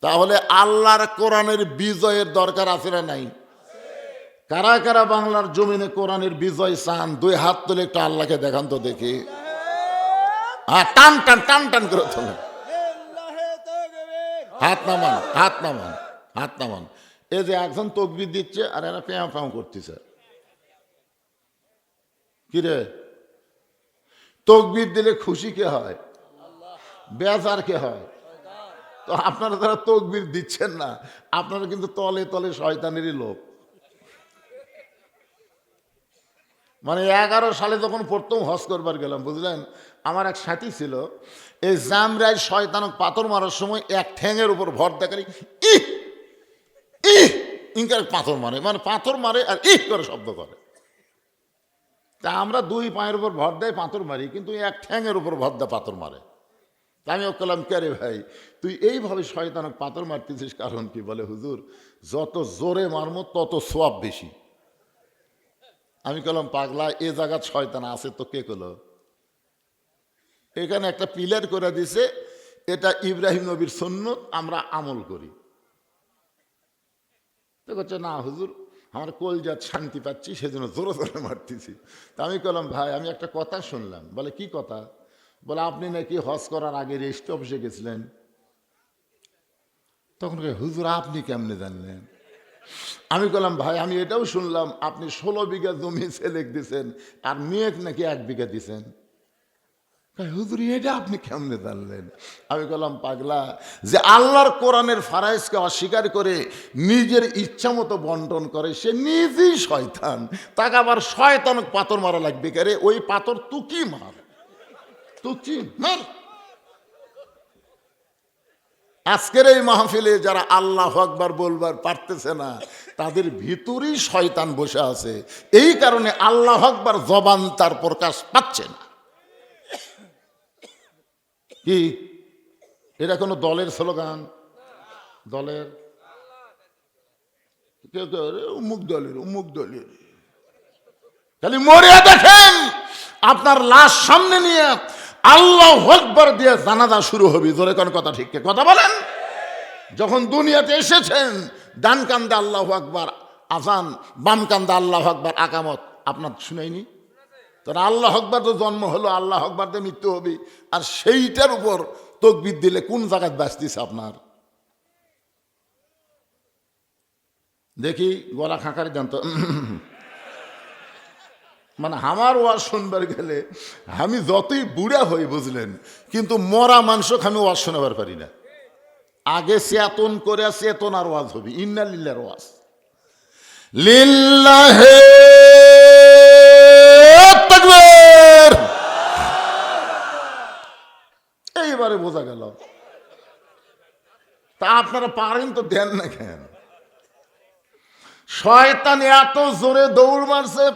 তাহলে আল্লাহর কোরআনের বিজয়ের দরকার আছে না নাই? কারা কারা বাংলার জমিনে কোরআনের বিজয় চান? দুই হাত তুলে একটু আল্লাহকে দেখান তো দেখি। টান টান টান টান করে তোলেন, হাত নামান, হাত নামান, হাত নামান। এই যে একজন তকবীর দিচ্ছে আর এরা প্যাঁ প্যাঁ করতেছে, কিরে তকবীর দিলে খুশি কে হয়? বেজার কে হয়? তো আপনারা যারা তকবীর দিচ্ছেন না, আপনারা কিন্তু তলে তলে শয়তানেরই লোক। মানে 11 সালে যখন প্রথম হজ করবার গেলাম, বুঝলেন, আমার এক সাথী ছিল, এই জামরায় শয়তানক পাথর মারার সময় এক ঠ্যাঙের উপর ভর দেখারি ইহ ইহ ইনকার পাথর মারে, মানে পাথর মারে আর ইহ করে শব্দ করে। তা আমরা দুই পায়ের উপর ভর দেয় পাথর মারি, কিন্তু এক ঠ্যাঙের উপর ভর দেয় পাথর মারে। তা আমি বললাম, কে রে ভাই, তুই এইভাবে শয়তানক পাথর মারতেছিস কারণ কি? বলে, হুজুর যত জোরে মারমো তত সোয়াব বেশি। আমি বললাম, পাগলা, এ জায়গা শয়তান আছে তো কে কলো? এখানে একটা পিলার করে দিছে, এটা ইব্রাহিম নবীর সুন্নত, আমরা আমল করি। তো বলছে, না হুজুর, আমার কলজাত শান্তি পাচ্ছি সেজন্য জোরে জোরে মারতেছি। তা আমি বললাম, ভাই আমি একটা কথা শুনলাম। বলে, কি কথা? বলে, আপনি নাকি হজ করার আগে রেস্ট অফিসে গেছিলেন। তখন হুজুর আপনি কেমনে জানলেন? আমি বললাম, ভাই আমি এটাও শুনলাম আপনি 16 বিঘা জমি ছেলেক দিছেন আর মেয়েক নাকি 1 বিঘা দিছেন। হুজুর এটা আপনি কেমনে জানলেন? আমি বললাম, পাগলা, যে আল্লাহর কোরআনের ফারাইজকে অস্বীকার করে নিজের ইচ্ছা মতো বন্টন করে, সে নিজেই শয়তান। তাকে আবার শয়তানক পাথর মারা লাগবে কে? ওই পাথর তুকি মার, তুকি মার। আজকের এই মাহফিলে যারা আল্লাহু আকবার বলবার পারতেছে না, তাদের ভিতরেই শয়তান বসে আছে। এই কারণে আল্লাহু আকবার জবান তার প্রকাশ পাচ্ছে না। কি এটা কোনো দলের স্লোগান? দলের কেউ কেউ অমুক দলের, অমুক দলের। খালি মরিয়া দেখেন, আপনার লাশ সামনে নিয়ে আল্লাহু আকবার দিয়ে জানাজা শুরু হবে। জোরে কোন কথা, ঠিক কথা বলেন। যখন দুনিয়াতে এসেছেন ডান কান্দে আল্লাহু আকবার আজান, বাম কান্দে আল্লাহু আকবার আকামত, আপনার শুনাইনি? তারা আল্লাহু আকবার তো জন্ম হলো, আল্লাহু আকবার তো মৃত্যু হবে, আর সেইটার উপর তাকবীর দিলে কোন জায়গায় বাঁচতেছে আপনার? দেখি গলা খাঁকারি দেন তো। মানে আমার ওয়াজ শুনবার গেলে আমি যতই বুড়া হই বুঝলেন, কিন্তু মরা মানুষকে আমি ওয়াজ শোনাবার পারি না। আগে চেতন করে চেতন আর ওয়াজ হবে, ইন্না লিল্লাহর ওয়াজ। লিল্লাহে তাকবীর। এইবারে বোঝা গেল। তা আপনারা পারেন তো দেন না কেন? শয়তান এত জোরে দৌড় মারছে,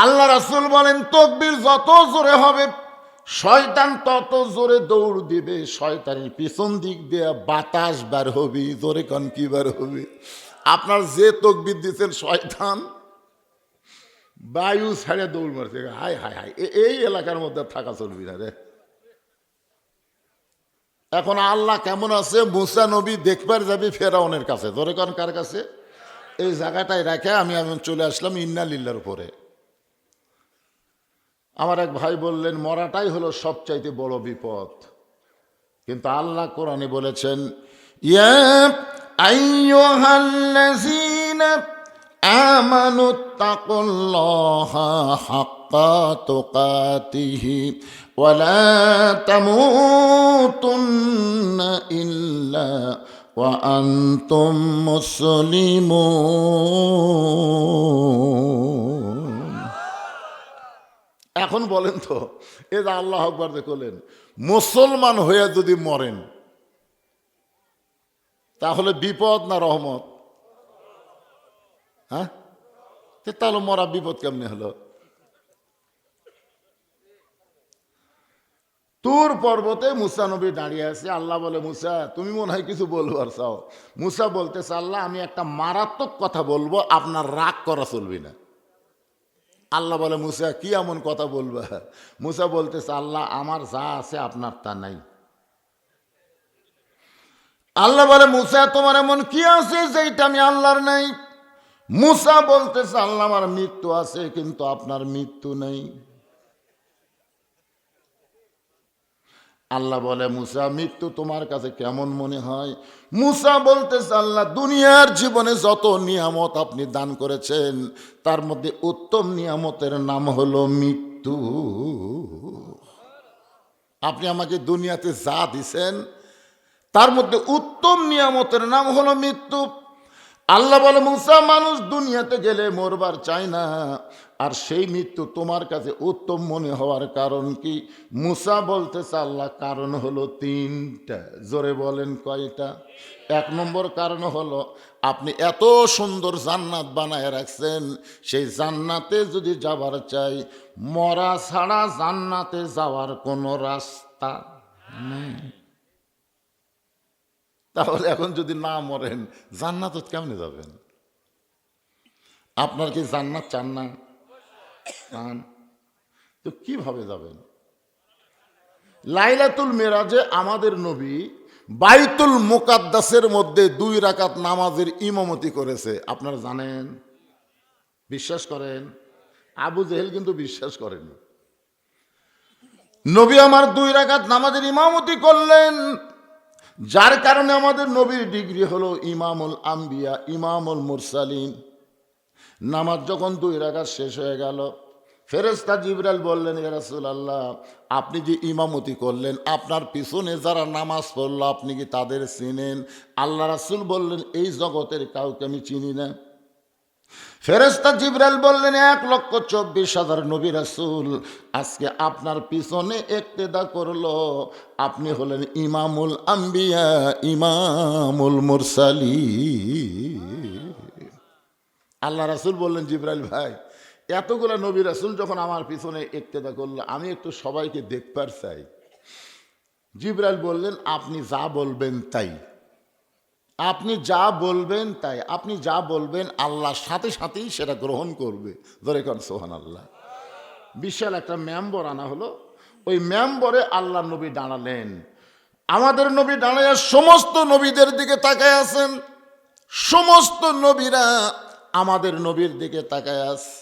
আল্লাহ রাসূল বলেন তাকবীর যত জোরে হবে শয়তান তত জোরে দৌড় দিবে, শয়তানের পিছন দিক দিয়ে বাতাস বার হবে। জোরে কান কি বার হবে? আপনার যে তাকবীর দিচ্ছেন শয়তান বায়ু ছাড়ে দৌড় মারছে। হায় হায় হায়, এই এলাকার মধ্যে থাকা চলবি না রে। এখন আল্লাহ কেমন আছে? মুসা নবী দেখবার যাবি ফেরাউনের কাছে। জোরে কান কার কাছে? এই জায়গাটায় রেখে আমি চলে আসলাম ইন্না লিল্লাহর উপরে। আমার এক ভাই বললেন মরাটাই হলো সবচাইতে বড় বিপদ, কিন্তু আল্লাহ কোরআনে বলেছেন ইয়া আইয়ুহাল্লাযীনা আমানুত্তাকুল্লাহা হাক্কা তুকাতিহি ওয়া লা তামুতুন্না ইল্লা ওয়া আনতুম মুসলিমুন। এখন বলেন তো, এ যে আল্লাহু আকবার দেখলেন, মুসলমান হয়ে যদি মরেন তাহলে বিপদ না রহমত? হ্যাঁ, তাহলে মরা বিপদ কেমনে হলো? তুর পর্বতে মুসা নবী দাঁড়িয়ে আছে। আল্লাহ বলে মুসা তুমি মনে হয় কিছু বলবার চাও। মুসা বলতেছে আল্লাহ আমি একটা মারাত্মক কথা বলবো, আপনার রাগ করা চলবে না। আল্লাহ বলে মুসা কি এমন কথা বলবা? মুসা বলতেছে আল্লাহ আমার যা আছে আপনার তা নাই। আল্লাহ বলে মুসা তোমার এমন কি আছে যেটা আমি আল্লাহর নাই? মুসা বলতেছে আল্লাহ আমার মৃত্যু আছে কিন্তু আপনার মৃত্যু নেই। আল্লাহ বলে মুসা মৃত্যু তোমার কাছে কেমন মনে হয়? মুসা বলতেছে আল্লাহ দুনিয়ার জীবনে যত নিয়ামত আপনি দান করেছেন তার মধ্যে উত্তম নিয়ামতের নাম হলো মৃত্যু। আপনি আমাকে দুনিয়াতে যা দিছেন তার মধ্যে উত্তম নিয়ামতের নাম হলো মৃত্যু। আল্লাহ বলে মুসা মানুষ দুনিয়াতে গেলে মরবার চায় না, আর সেই মৃত্যু তোমার কাছে উত্তম মনে হওয়ার কারণ কি? মুসা বলতেছে আল্লাহ কারণ হলো তিনটা। জোরে বলেন কয়টা? এক নম্বর কারণ হলো আপনি এত সুন্দর জান্নাত বানায় রাখছেন, সেই জান্নাতে যদি যাবার চাই মরা ছাড়া জান্নাতে যাওয়ার কোনো রাস্তা নেই। তাহলে এখন যদি না মরেন জান্নাত কেমনে যাবেন? আপনার কি জান্নাত চান না? চান তো কিভাবে যাবেন? লাইলাতুল মেরাজে আমাদের নবী বাইতুল মুকাদ্দাসের মধ্যে 2 রাকাত নামাজের ইমামতি করেছে। আপনারা জানেন? বিশ্বাস করেন? আবু জেহেল কিন্তু বিশ্বাস করেন। নবী আমার 2 রাকাত নামাজের ইমামতি করলেন, যার কারণে আমাদের নবীর ডিগ্রি হলো ইমামুল আম্বিয়া, ইমামুল মুরসালিন। নামাজ যখন 2 রাকাত শেষ হয়ে গেল, ফেরেশতা জিবরাইল বললেন ইয়া রাসূলুল্লাহ আপনি যে ইমামতি করলেন আপনার পিছনে যারা নামাজ পড়লো আপনি কি তাদের চিনেন? আল্লাহ রাসূল বললেন এই জগতের কাউকে আমি চিনি না। ফেরেশতা জিবরাইল বললেন 1,24,000 নবী রাসূল আজকে আপনার পিছনে ইক্তেদা করলো, আপনি হলেন ইমামুল আম্বিয়া, ইমামুল মুরসালিন। আল্লাহ রাসূল বললেন জিবরাইল ভাই এতগুলো নবী রাসূল যখন আমার পিছনে ইক্তেদা করলো আমি একটু সবাইকে দেখবার চাই। জিবরাইল বললেন আপনি যা বলবেন তাই, আপনি যা বলবেন তাই, আপনি যা বলবেন আল্লাহ সাথে সাথেই সেটা গ্রহণ করবে। ধরে কন সুবহানাল্লাহ। বিশাল একটা মেম্বর আনা হলো, ওই মেম্বরে আল্লাহ নবী দাঁড়ালেন। আমাদের নবী দাঁড়ায় সমস্ত নবীদের দিকে তাকায় আছেন, সমস্ত নবীরা আমাদের নবীর দিকে তাকায় আছে।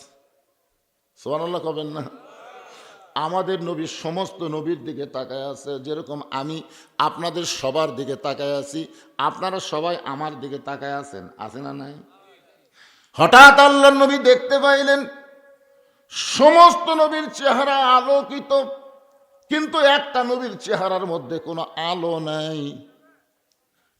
সুবহানাল্লাহ কবেন না? আমাদের নবী সমস্ত নবীর দিকে তাকায় আছে, যেরকম আমি আপনাদের সবার দিকে তাকায় আছি, আপনারা সবাই আমার দিকে তাকায় আছেন, আছে না নাই? হঠাৎ আল্লাহর নবী দেখতে পাইলেন সমস্ত নবীর চেহারা আলোকিত, কিন্তু একটা নবীর চেহারার মধ্যে কোনো আলো নাই।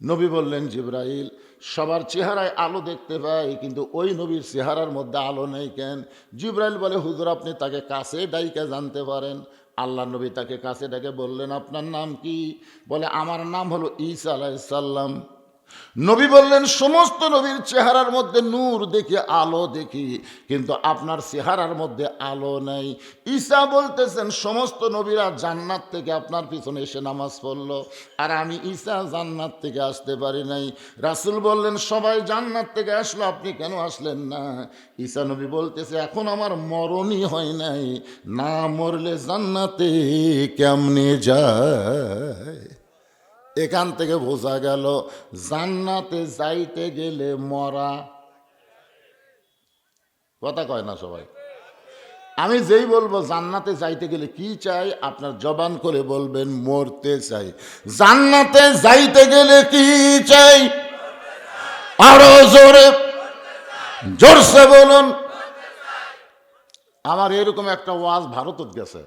নবী বললেন, জিবরাইল, সবার চেহারায় আলো দেখতে পাই, কিন্তু ওই নবীর চেহারার মধ্যে আলো নেই কেন? জিবরাইল বলে, হুজুর আপনি তাকে কাছে ডাইকে জানতে পারেন। আল্লাহ নবী তাকে কাছে ডাকে বললেন, আপনার নাম কি? বলে, আমার নাম হলো ঈসা আলাইহিস সালাম। নবী বললেন, সমস্ত নবীর চেহারার মধ্যে নূর দেখি, আলো দেখি, কিন্তু আপনার চেহারার মধ্যে আলো নাই। ঈসা বলতেছেন, সমস্ত নবীরা জান্নাত থেকে আপনার পিছনে এসে নামাজ পড়লো, আর আমি ঈসা জান্নাত থেকে আসতে পারি নাই। রাসূল বললেন, সবাই জান্নাত থেকে আসলো, আপনি কেন আসলেন না? ঈসা নবী বলতেছে, এখন আমার মরণই হয় নাই, না মরলে জান্নাতে কেমনে যায়? এখান থেকে বোঝা গেল জান্নাতে যাইতে গেলে মরা। কথা কয় না সবাই? আমি যেই বলবো জান্নাতে যাইতে গেলে কি চাই, আপনার জবান করে বলবেন, মরতে চাই। জান্নাতে যাইতে গেলে কি চাই? আরো জোরে, জোরসে বলুন। আমার এরকম একটা ওয়াজ ভারতত গেছে,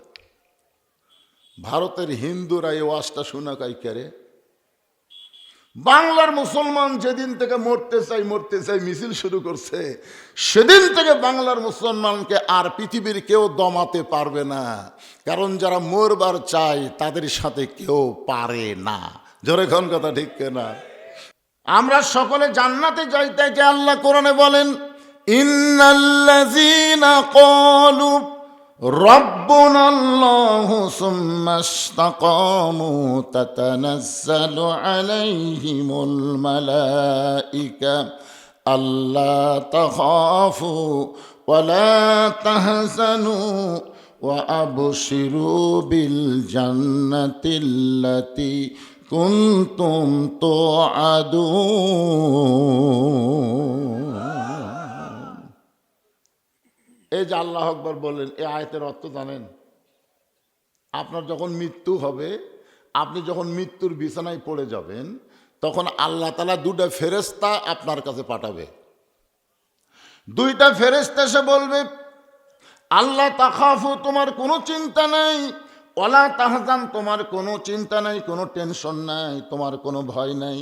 ভারতের হিন্দুরা এই ওয়াজটা শোনা কাই করে। বাংলার মুসলমান যেদিন থেকে মরতে চাই মিছিল শুরু করছে, সেদিন থেকে বাংলার মুসলমানকে আর পৃথিবীর কেউ দমাতে পারবে না, কারণ যারা মরবার চায় তাদের সাথে কেউ পারে না। জোরে কোন কথা ঠিক না? আমরা সকলে জান্নাতে যাইতে যে আল্লাহ কোরআনে বলেন, ইন্নাল্লাযীনা ক্বালু ربنا الله ثم استقاموا تتنزل عليهم الملائكة ألا تخافوا ولا تحزنوا وأبشروا بالجنة التي كنتم توعدون। এই যে আল্লাহ আকবার বললেন, এই আয়াতের অর্থ জানেন? আপনার যখন মৃত্যু হবে, আপনি যখন মৃত্যুর বিছানায় পড়ে যাবেন, তখন আল্লাহ তাআলা দুটো ফেরেশতা আপনার কাছে পাঠাবে। দুইটা ফেরেশতা এসে বলবে, আল্লাহ তাখাফু, তোমার কোনো চিন্তা নাই, ওয়ালা তাহজান, তোমার কোনো চিন্তা নাই, কোনো টেনশন নাই, তোমার কোনো ভয় নাই।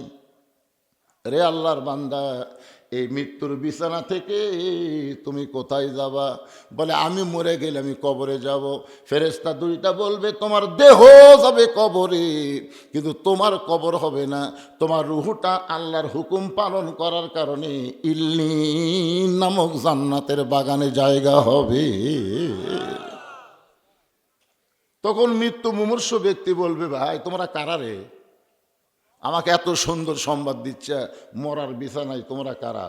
রে আল্লাহর বান্দা, এই মৃত্যুর বিছানা থেকে তুমি কোথায় যাবা? বলে, আমি মরে গেলে আমি কবরে যাব। ফেরেশতা দুইটা বলবে, তোমার দেহ যাবে কবরে, কিন্তু তোমার কবর হবে না, তোমার রুহটা আল্লাহর হুকুম পালন করার কারণে ইল্লিন নামক জান্নাতের বাগানে জায়গা হবে। তখন মৃত্যু মুমূর্ষু ব্যক্তি বলবে, ভাই তোমরা কারা রে? আমাকে এত সুন্দর সংবাদ দিচ্ছে, মরার বিছানায় তোমরা কারা?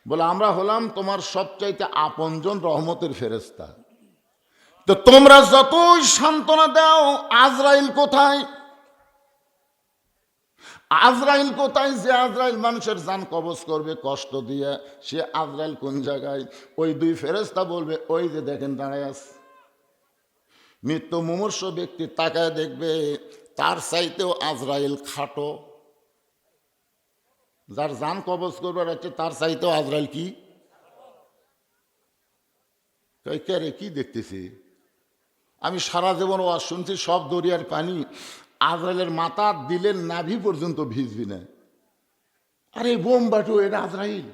বলে, আমরা হলাম তোমার সবচাইতে আপনজন রহমতের ফেরেশতা। তো তোমরা যতই সান্ত্বনা দাও, আজরাইল কোথায়? আজরাইল কোথায়? যে আজরাইল মানুষের জান কবজ করবে কষ্ট দিয়ে, সে আজরাইল কোন জায়গায়? ওই দুই ফেরেশতা বলবে, ওই যে দেখেন দাঁড়ায় আছে। মৃত্যু মুমূর্ষু ব্যক্তি তাকায় দেখবে, তার চাইতেও আজরাইল খাটো। যার জান কবজ করবার আছে তার চাইতেও আজরাইল কি? কে কি দেখতেছি আমি? সারা জীবন ওয়াজ শুনছি, সব দরিয়ার পানি আজরাইলের মাথা দিলে নাভি পর্যন্ত ভিজবি না। আরে বোম বাটু, এটা আজরাইল।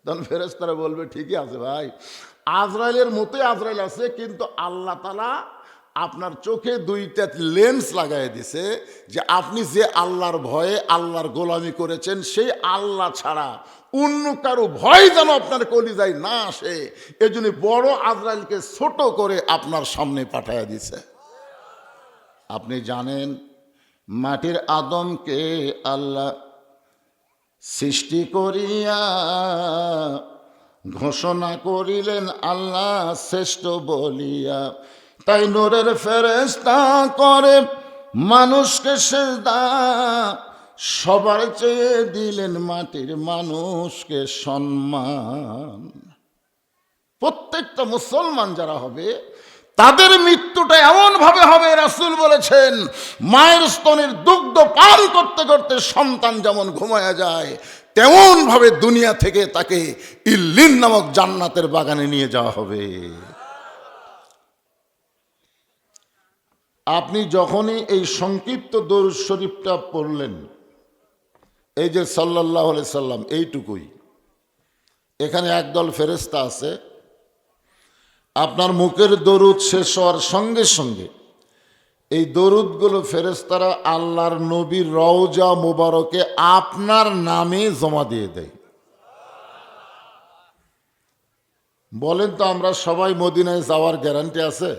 তখন ফেরেশতারা বলবে, ঠিকই আছে ভাই, আজরাইলের মতোই আজরাইল আছে, কিন্তু আল্লাহ তাআলা আপনার চোখে দুইটা লেন্স লাগাই দিছে, যে আপনি যে আল্লাহর ভয়ে আল্লাহর গোলামি করেছেন, সেই আল্লাহ ছাড়া অন্য কারো ভয় যেন আপনার কলিজায় না আসে, এজন্য বড় আজরাইলকে ছোট করে আপনার সামনে পাঠাইয়া দিছে। আপনি জানেন, মাটির আদমকে আল্লাহ সৃষ্টি করিয়া ঘোষণা করিলেন আল্লাহ শ্রেষ্ঠ বলিয়া, তাই নূরের ফেরেশতা করে মানুষকে সেজদা, সবার চেয়ে দিলেন মাটির মানুষকে সম্মান। প্রত্যেকটা মুসলমান যারা হবে তাদের মৃত্যুটা এমন ভাবে হবে, রাসূল বলেছেন মায়ের স্তনের দুগ্ধ পান করতে করতে সন্তান যেমন ঘুমায়া যায়, তেমন ভাবে দুনিয়া থেকে তাকে ইল্লিন নামক জান্নাতের বাগানে নিয়ে যাওয়া হবে। আপনি যখনই এই সংক্ষিপ্ত দরুদ শরীফটা পড়লেন, এই যে সাল্লাল্লাহু আলাইহি সাল্লাম, এইটুকুই, এখানে একদল ফেরেশতা আছে, আপনার মুখের দরুদ শেষ হওয়ার সঙ্গে সঙ্গে এই দরুদগুলো ফেরেশতারা আল্লাহর নবীর রওজা মুবারকে আপনার নামে জমা দিয়ে দেয়। বলেন তো, আমরা সবাই মদিনায় যাওয়ার গ্যারান্টি আছে?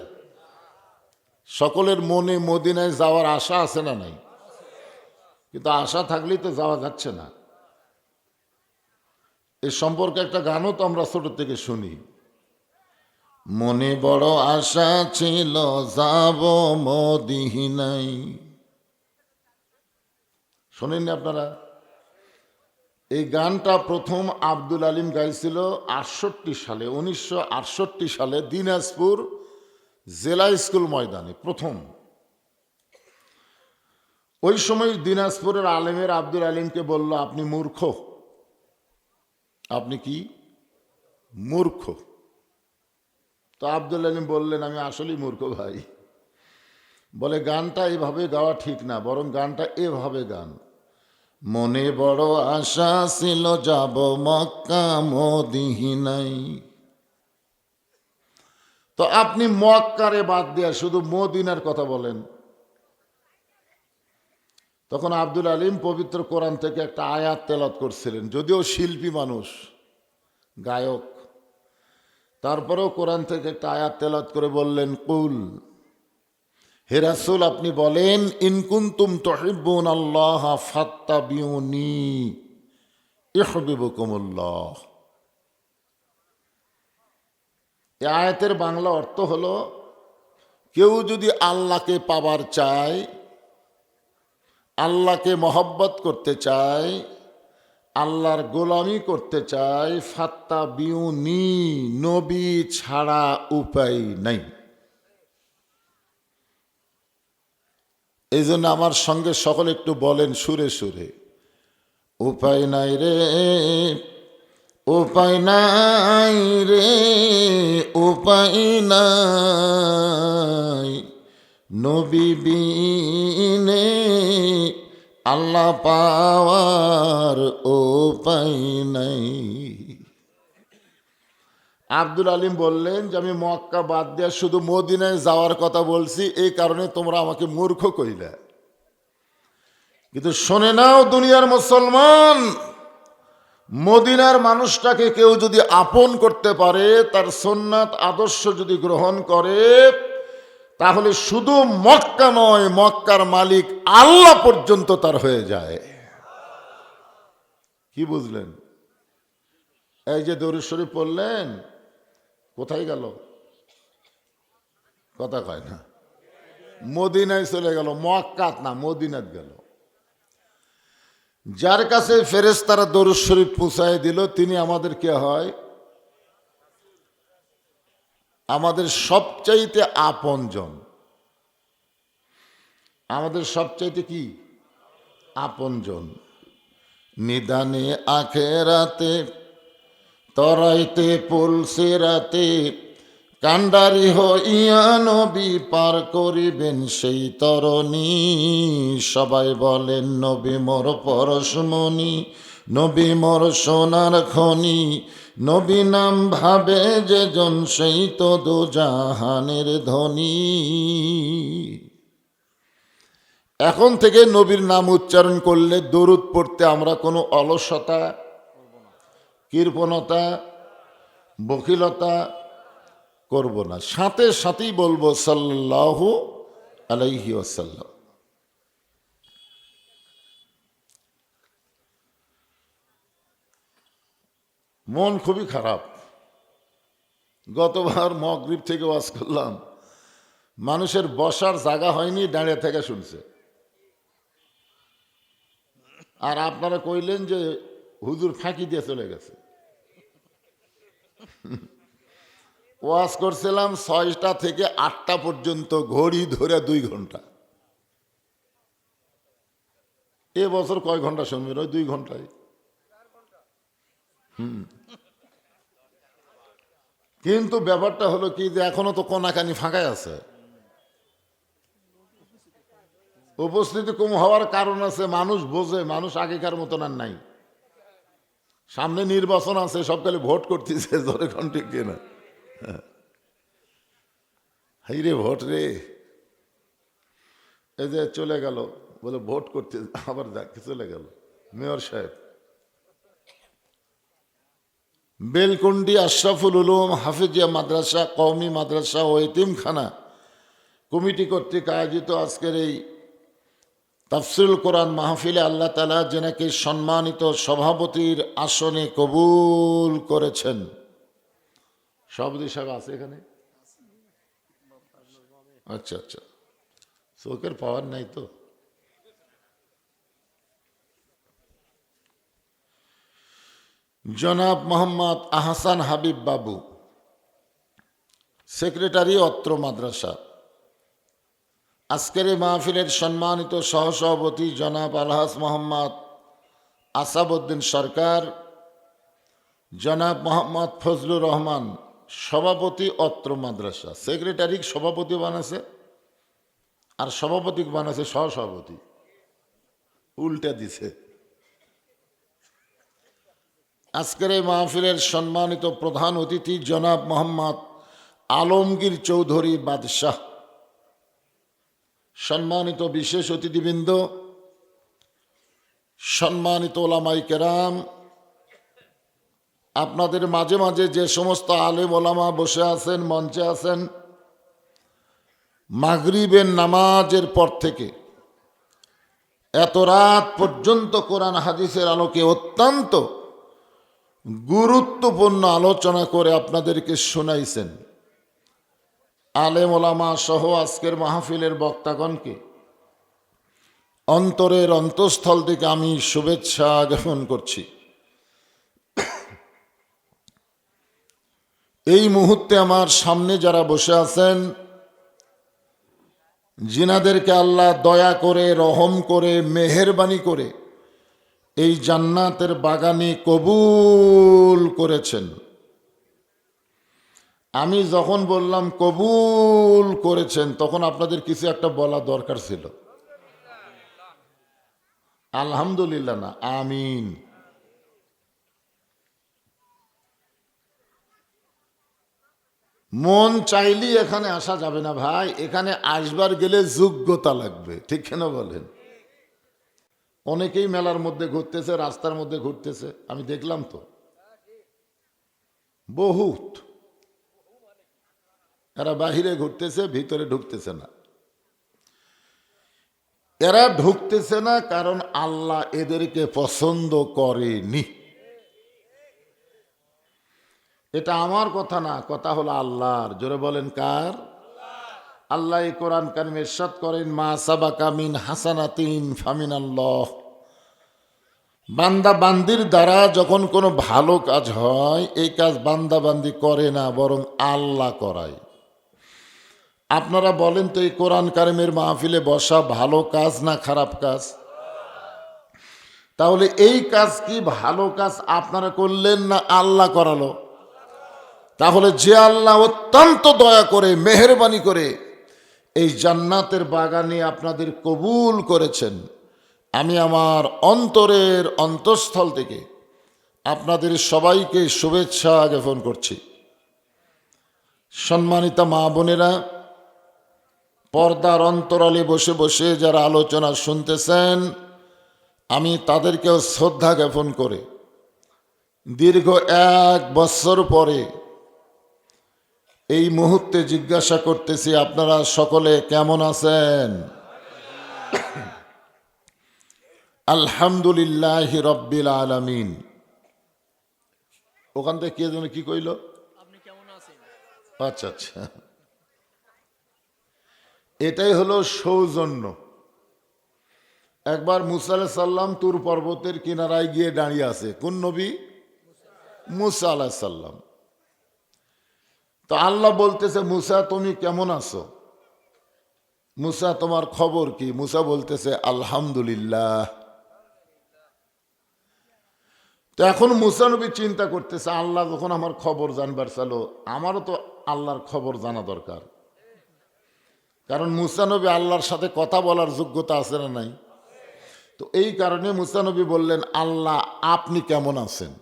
সকলের মনে মদিনায় যাওয়ার আশা আছে না নাই? কিন্তু আশা থাকলেই তো যাওয়া যাচ্ছে না। এ সম্পর্কে একটা গানও তো আমরা ছোট থেকে শুনি, মনে বড় আশা ছিল যাব মদিনায়। শোনেননি আপনারা? এই গানটা প্রথম আব্দুল আলিম গাইছিল 68 সালে, 1968 সালে দিনাজপুর জেলা স্কুল ময়দানে প্রথম। ওই সময় দিনাজপুরের আলেমের আব্দুল আলিমকে বলল, আপনি মূর্খ। আপনি কি মূর্খ? তো আব্দুল আলিম বললেন, আমি আসলেই মূর্খ ভাই। বলে, গানটা এভাবে গাওয়া ঠিক না, বরং গানটা এভাবে গান, মনে বড় আশা ছিল যাব মক্কা মদিনায়। তো আপনি মক্কারে বাদ দিয়া শুধু মদিনার কথা বলেন। তখন আব্দুল আলিম পবিত্র কোরআন থেকে একটা আয়াত তেলাওয়াত করছিলেন, যদিও শিল্পী মানুষ, গায়ক, তারপরেও কোরআন থেকে একটা আয়াত তেলাওয়াত করে বললেন, কুল, হে রাসূল আপনি বলেন, ইন কুনতুম তুহিব্বুনাল্লাহ ফাত্তাবিউনি ইউহিব্বুকুমুল্লাহ। এই আয়াতের বাংলা অর্থ হলো, কেউ যদি আল্লাহকে পাবার চায়, আল্লাহকে মহব্বত করতে চায়, আল্লাহর গোলামি করতে চায়, ফাত্তাবিউনি, নবী ছাড়া উপায় নাই। এই জন্য আমার সঙ্গে সকলে একটু বলেন সুরে সুরে, উপায় নাই রে, উপায় নাই রে, উপায় নাই, নবী বিনে আল্লাহ পাওয়ার উপায় নাই। আব্দুল আলিম বললেন যে আমি মক্কা বাদ দিয়ে শুধু মদিনায় যাওয়ার কথা বলছি, এই কারণে তোমরা আমাকে মূর্খ কইলে। কিন্তু শোনে নাও দুনিয়ার মুসলমান, মদিনার মানুষটাকে কেউ যদি আপন করতে পারে, তার সুন্নাত আদর্শ যদি গ্রহণ করে, তাহলে শুধু মক্কা নয়, মক্কার মালিক আল্লাহ পর্যন্ত তার হয়ে যায়। কি বুঝলেন? এই যে দরুদ শরীফ পড়লেন, কোথায় গেল? কথা কয় না, মদিনায় চলে গেল, মক্কাত না, মদিনাত গেল। যার কাছে ফেরেশতারা দরুদ শরীফ পৌঁছায় দিল, তিনি আমাদের কে হয়? আমাদের সবচাইতে আপনজন, আমাদের সবচাইতে কি আপনজন। নিদানে আখেরাতে তরাইতে পুলসে রাতে, কান্ডারি হইয়া নবী পার করিবেন সেই তরণী। সবাই বলেন নবী মোর পরশমণি, নবী মোর সোনার খনি, নবী নাম ভাবে যে জন সেই তো দোজাহানের ধনী। এখন থেকে নবীর নাম উচ্চারণ করলে, দরুদ পড়তে আমরা কোনো অলসতা, কৃপণতা, বকিলতা করব না, সাথে সাথেই বলবো সাল্লাল্লাহু আলাইহি ওয়াসাল্লাম। মন খুবই খারাপ। গতবার মাগরিব থেকে ওয়াজ করলাম, মানুষের বসার জায়গা হয়নি, দাঁড়িয়ে থেকে শুনছে। আর আপনারা কইলেন যে হুজুর ফাঁকি দিয়ে চলে গেছে। ওয়াজ করছিলাম 6টা থেকে 8টা পর্যন্ত, ঘড়ি ধরে 2 ঘন্টা। এবছর কয় ঘন্টা শুনবেন? ওই 2 ঘন্টায়। কিন্তু ব্যাপারটা হলো কি, যে এখনো তো কোনাকানি ফাঁকাই আছে। উপস্থিতি কম হওয়ার কারণ আছে, মানুষ বোঝে, মানুষ আগেকার মতন আর নাই। সামনে নির্বাচন আছে, সব খালি ভোট করতেছে, জোরে কোন ঠিক কিনা? হাই রে ভোট রে, এই যে চলে গেল, বলে ভোট করতে, আবার যাকে চলে গেল মেয়র সাহেব। বেলকুন্ডি আশরাফুল উলুম হাফিজিয়া মাদ্রাসা, কওমি মাদ্রাসা ও এতিমখানা কমিটি কর্তৃক আয়োজিত আজকের এই তাফসিরুল কোরআন মাহফিলে আল্লাহ তাআলা যেনাকে সম্মানিত সভাপতির আসনে কবুল করেছেন। সভাপতি সাহেব আছে এখানে? আচ্ছা আচ্ছা, চোখের পাওয়ার নাই তো। জনাব মোহাম্মদ আহসান হাবিব বাবু, সেক্রেটারি অত্র মাদ্রাসা। আজকের এই মাহফিলের সম্মানিত সহসভাপতি জনাব আলহাজ মোহাম্মদ আসাবউদ্দিন সরকার, জনাব মোহাম্মদ ফজলুর রহমান, সভাপতি অত্র মাদ্রাসা। সেক্রেটারি সভাপতি বানাছে, আর সভাপতি বানাছে সহসভাপতি, উল্টা দিছে। আজকের এই মাহফিলের সম্মানিত প্রধান অতিথি জনাব মোহাম্মদ আলমগীর চৌধুরী বাদশাহ, সম্মানিত বিশেষ অতিথিবৃন্দ, সম্মানিত ওলামাই কেরাম, আপনাদের মাঝে মাঝে যে সমস্ত আলেম ওলামা বসে আছেন, মঞ্চে আছেন, মাগরিবের নামাজের পর থেকে এত রাত পর্যন্ত কোরআন হাদিসের আলোকে অত্যন্ত গুরুত্বপূর্ণ আলোচনা করে আপনাদেরকে শোনাইছেন। আলেম ওলামা সহ আজকের মাহফিলের বক্তাগণকে অন্তরের অন্তঃস্থল থেকে আমি শুভেচ্ছা জ্ঞাপন করছি। এই মুহূর্তে আমার সামনে যারা বসে আছেন, জিনাদেরকে আল্লাহ দয়া করে, রহম করে, মেহেরবানি করে এই জান্নাতের বাগানে কবুল করেছেন। আমি যখন বললাম কবুল করেছেন, তখন আপনাদের কিছু একটা বলা দরকার ছিল। আলহামদুলিল্লাহ না, আমিন। মন চাইলেই এখানে আসা যাবে না ভাই, এখানে আসবার গেলে যোগ্যতা লাগবে, ঠিক কেন বলেন? অনেকেই মেলার মধ্যে ঘুরতেছে, রাস্তার মধ্যে ঘুরতেছে, আমি দেখলাম তো বহুত। এরা বাহিরে ঘুরতেছে, ভিতরে ঢুকতেছে না। এরা ঢুকতেছে না কারণ আল্লাহ এদেরকে পছন্দ করেনি। এটা আমার কথা না, কথা হলো আল্লাহর। জোরে বলেন কার? আল্লাহ এই কোরআন কারিমে ইরশাদ করেন, মা সাবাকা মিন হাসানাতিন ফামিনাল্লাহ। বান্দা বান্দির দ্বারা যখন কোনো ভালো কাজ হয়, এই কাজ বান্দা বান্দি করে না, বরং আল্লাহ করায়। আপনারা বলেন তো, এই কোরআন কারিমের মাহফিলে বসা ভালো কাজ না খারাপ কাজ? তাহলে এই কাজ কি ভালো কাজ আপনারা করলেন না আল্লাহ করালো? তাহলে যে আল্লাহ অত্যন্ত দয়া করে, মেহেরবানি করে এই জান্নাতের বাগানে আপনাদের কবুল করেছেন, আমি আমার অন্তরের অন্তঃস্থল থেকে আপনাদের সবাইকে শুভেচ্ছা জ্ঞাপন করছি। সম্মানিতা মা বোনেরা, পর্দার অন্তরালে বসে বসে যারা আলোচনা শুনতেছেন, আমি তাদেরকেও শ্রদ্ধা জ্ঞাপন করে দীর্ঘ 1 বছর পরে এই মুহূর্তে জিজ্ঞাসা করতেছি, আপনারা সকলে কেমন আছেন? আলহামদুলিল্লাহ রব্বিল আলামিন। ওখান থেকে কে যেন কি কইল? আপনি কেমন আছেন? আচ্ছা আচ্ছা, এটাই হলো সৌজন্য। একবার মুসা আলাইহিস সালাম তুর পর্বতের কিনারায় গিয়ে দাঁড়িয়ে আছে। কোন নবী? মুসা আলাইহিস সালাম। তো আল্লাহ বলতেছে, মুসা তুমি কেমন আছো? মুসা তোমার খবর কি? মুসা বলতেছে আলহামদুলিল্লাহ। তো এখন মুসা নবী চিন্তা করতেছে, আল্লাহ যখন আমার খবর জানবার চালো, আমারও তো আল্লাহর খবর জানা দরকার। কারণ মুসা নবী আল্লাহর সাথে কথা বলার যোগ্যতা আছে না নাই? তো এই কারণে মুসা নবী বললেন, আল্লাহ আপনি কেমন আছেন,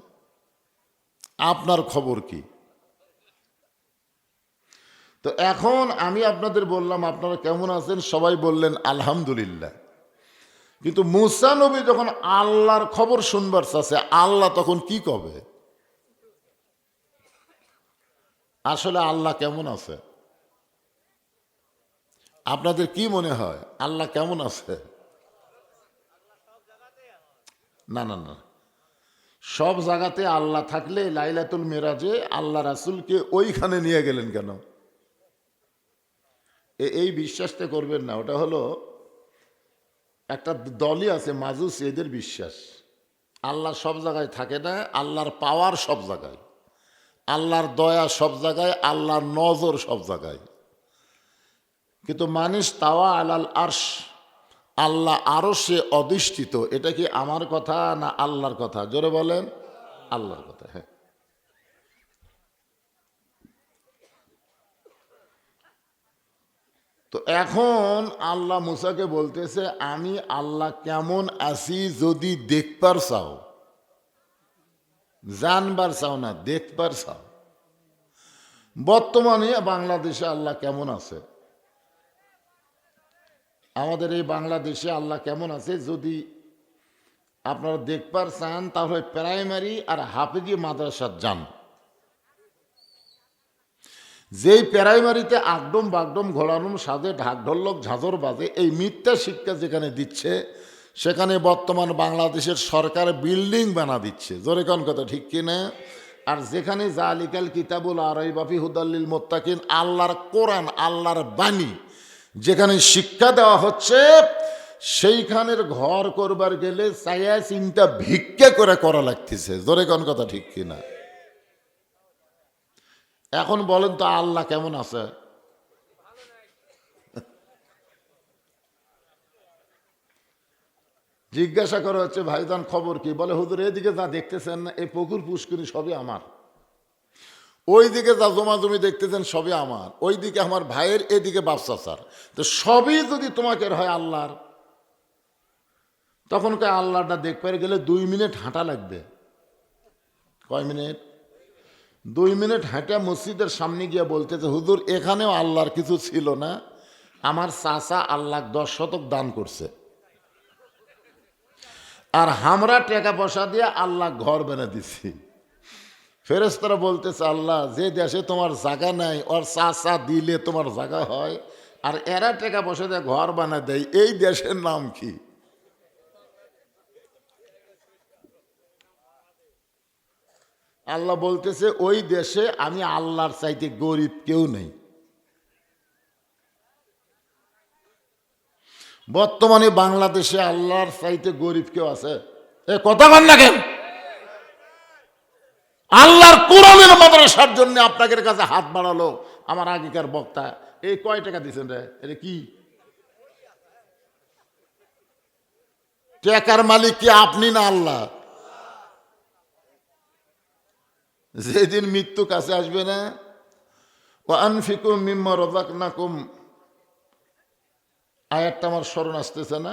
আপনার খবর কি? তো এখন আমি আপনাদের বললাম আপনারা কেমন আছেন, সবাই বললেন আলহামদুলিল্লাহ। কিন্তু মুসা নবী যখন আল্লাহর খবর শুনবার চাচ্ছে, আল্লাহ তখন কি কবে? আসলে আল্লাহ কেমন আছে? আপনাদের কি মনে হয় আল্লাহ কেমন আছে? না না না, সব জায়গাতে আল্লাহ থাকলে লাইলাতুল মেরাজে আল্লাহ রাসূলকে ওইখানে নিয়ে গেলেন কেন? এই বিশ্বাসটা করবেন না। ওটা হলো একটা দলই আছে মাজুসি, এদের বিশ্বাস আল্লাহ সব জায়গায় থাকে না, আল্লাহর পাওয়ার সব জায়গায়, আল্লাহর দয়া সব জায়গায়, আল্লাহর নজর সব জায়গায়। কিন্তু মানিস তাওয়া আলাল আরশ, আল্লাহ আরশে অধিষ্ঠিত। এটা কি আমার কথা না আল্লাহর কথা? জোরে বলেন। আল্লাহর কথা। হ্যাঁ, তো এখন আল্লাহ মুসাকে বলতেছে, আমি আল্লাহ কেমন আছি যদি দেখবার চাও, জানবার চাও না, দেখবার চাও, বর্তমানে বাংলাদেশে আল্লাহ কেমন আছে, আমাদের এই বাংলাদেশে আল্লাহ কেমন আছে যদি আপনারা দেখবার চান, তাহলে প্রাইমারি আর হাফেজি মাদ্রাসার যান। যেই প্রাইমারিতে আগডম বাগডম ঘোড়ানুম সাজে ঢাক ঢোলক ঝাঁঝর বাজে, এই মিথ্যা শিক্ষা যেখানে দিচ্ছে, সেখানে বর্তমান বাংলাদেশের সরকার বিল্ডিং বানা দিচ্ছে। জোরে কোন কথা, ঠিক কিনা? আর যেখানে জালিকাল কিতাবুল রাইবা ফিহি হুদাল লিল মুত্তাকিন, আল্লাহর কোরআন, আল্লাহর বাণী যেখানে শিক্ষা দেওয়া হচ্ছে, সেইখানের ঘর করবার গেলে চায়া চিন্তা ভিক্ষা করে করা লাগতেছে। জোরে কোন কথা, ঠিক কিনা? এখন বলেন তো আল্লাহ কেমন আছে? জিজ্ঞাসা করা হচ্ছে, ভাইজান খবর কি? বলে, হুজুর এদিকে যা দেখতেছেন না, এই পুকুর পুষ্করি সবই আমার, ওই দিকে যা জমা জমি দেখতেছেন সবই আমার, ওই দিকে আমার ভাইয়ের, এদিকে বাপ চাচার, তো সবই যদি তোমাকে হয় আল্লাহর, তখন কে আল্লাহটা দেখতে গেলে 2 মিনিট হাঁটা লাগবে। কয় মিনিট? 2 মিনিট হাঁটা মসজিদের সামনে গিয়ে বলতেছে, হুজুর এখানেও আল্লাহর কিছু ছিল না, আমার চাচা আল্লাহ 10 শতক দান করছে, আর আমরা টাকা পয়সা দিয়ে আল্লাহ ঘর বানা দিছি। ফেরেশতারা বলতেছে, আল্লাহ যে দেশে তোমার জায়গা নাই, ওর চাচা দিলে তোমার জায়গা হয়, আর এরা টাকা পয়সা দিয়ে ঘর বানা দেয়, এই দেশের নাম কি? আল্লাহ বলতেছে, ওই দেশে আমি আল্লাহর চাইতে গরিব কেউ নেই। বর্তমানে বাংলাদেশে আল্লাহর চাইতে গরিব কেউ আছে? এ কথা বল না কেন? আল্লাহর কোরআনের মাদ্রাসার জন্য আপনাদের কাছে হাত বাড়ালো আমার আগেকার বক্তা, এই কয় টাকা দিচ্ছেন রে? এটা কি টাকার মালিক? কি আপনি না আল্লাহ? যেদিন মৃত্যু কাছে আসবে না, ওয়া আনফিকু মিম্মা রাযাকনাকুম, আয়াতটা আমার স্মরণ আসতেছে না,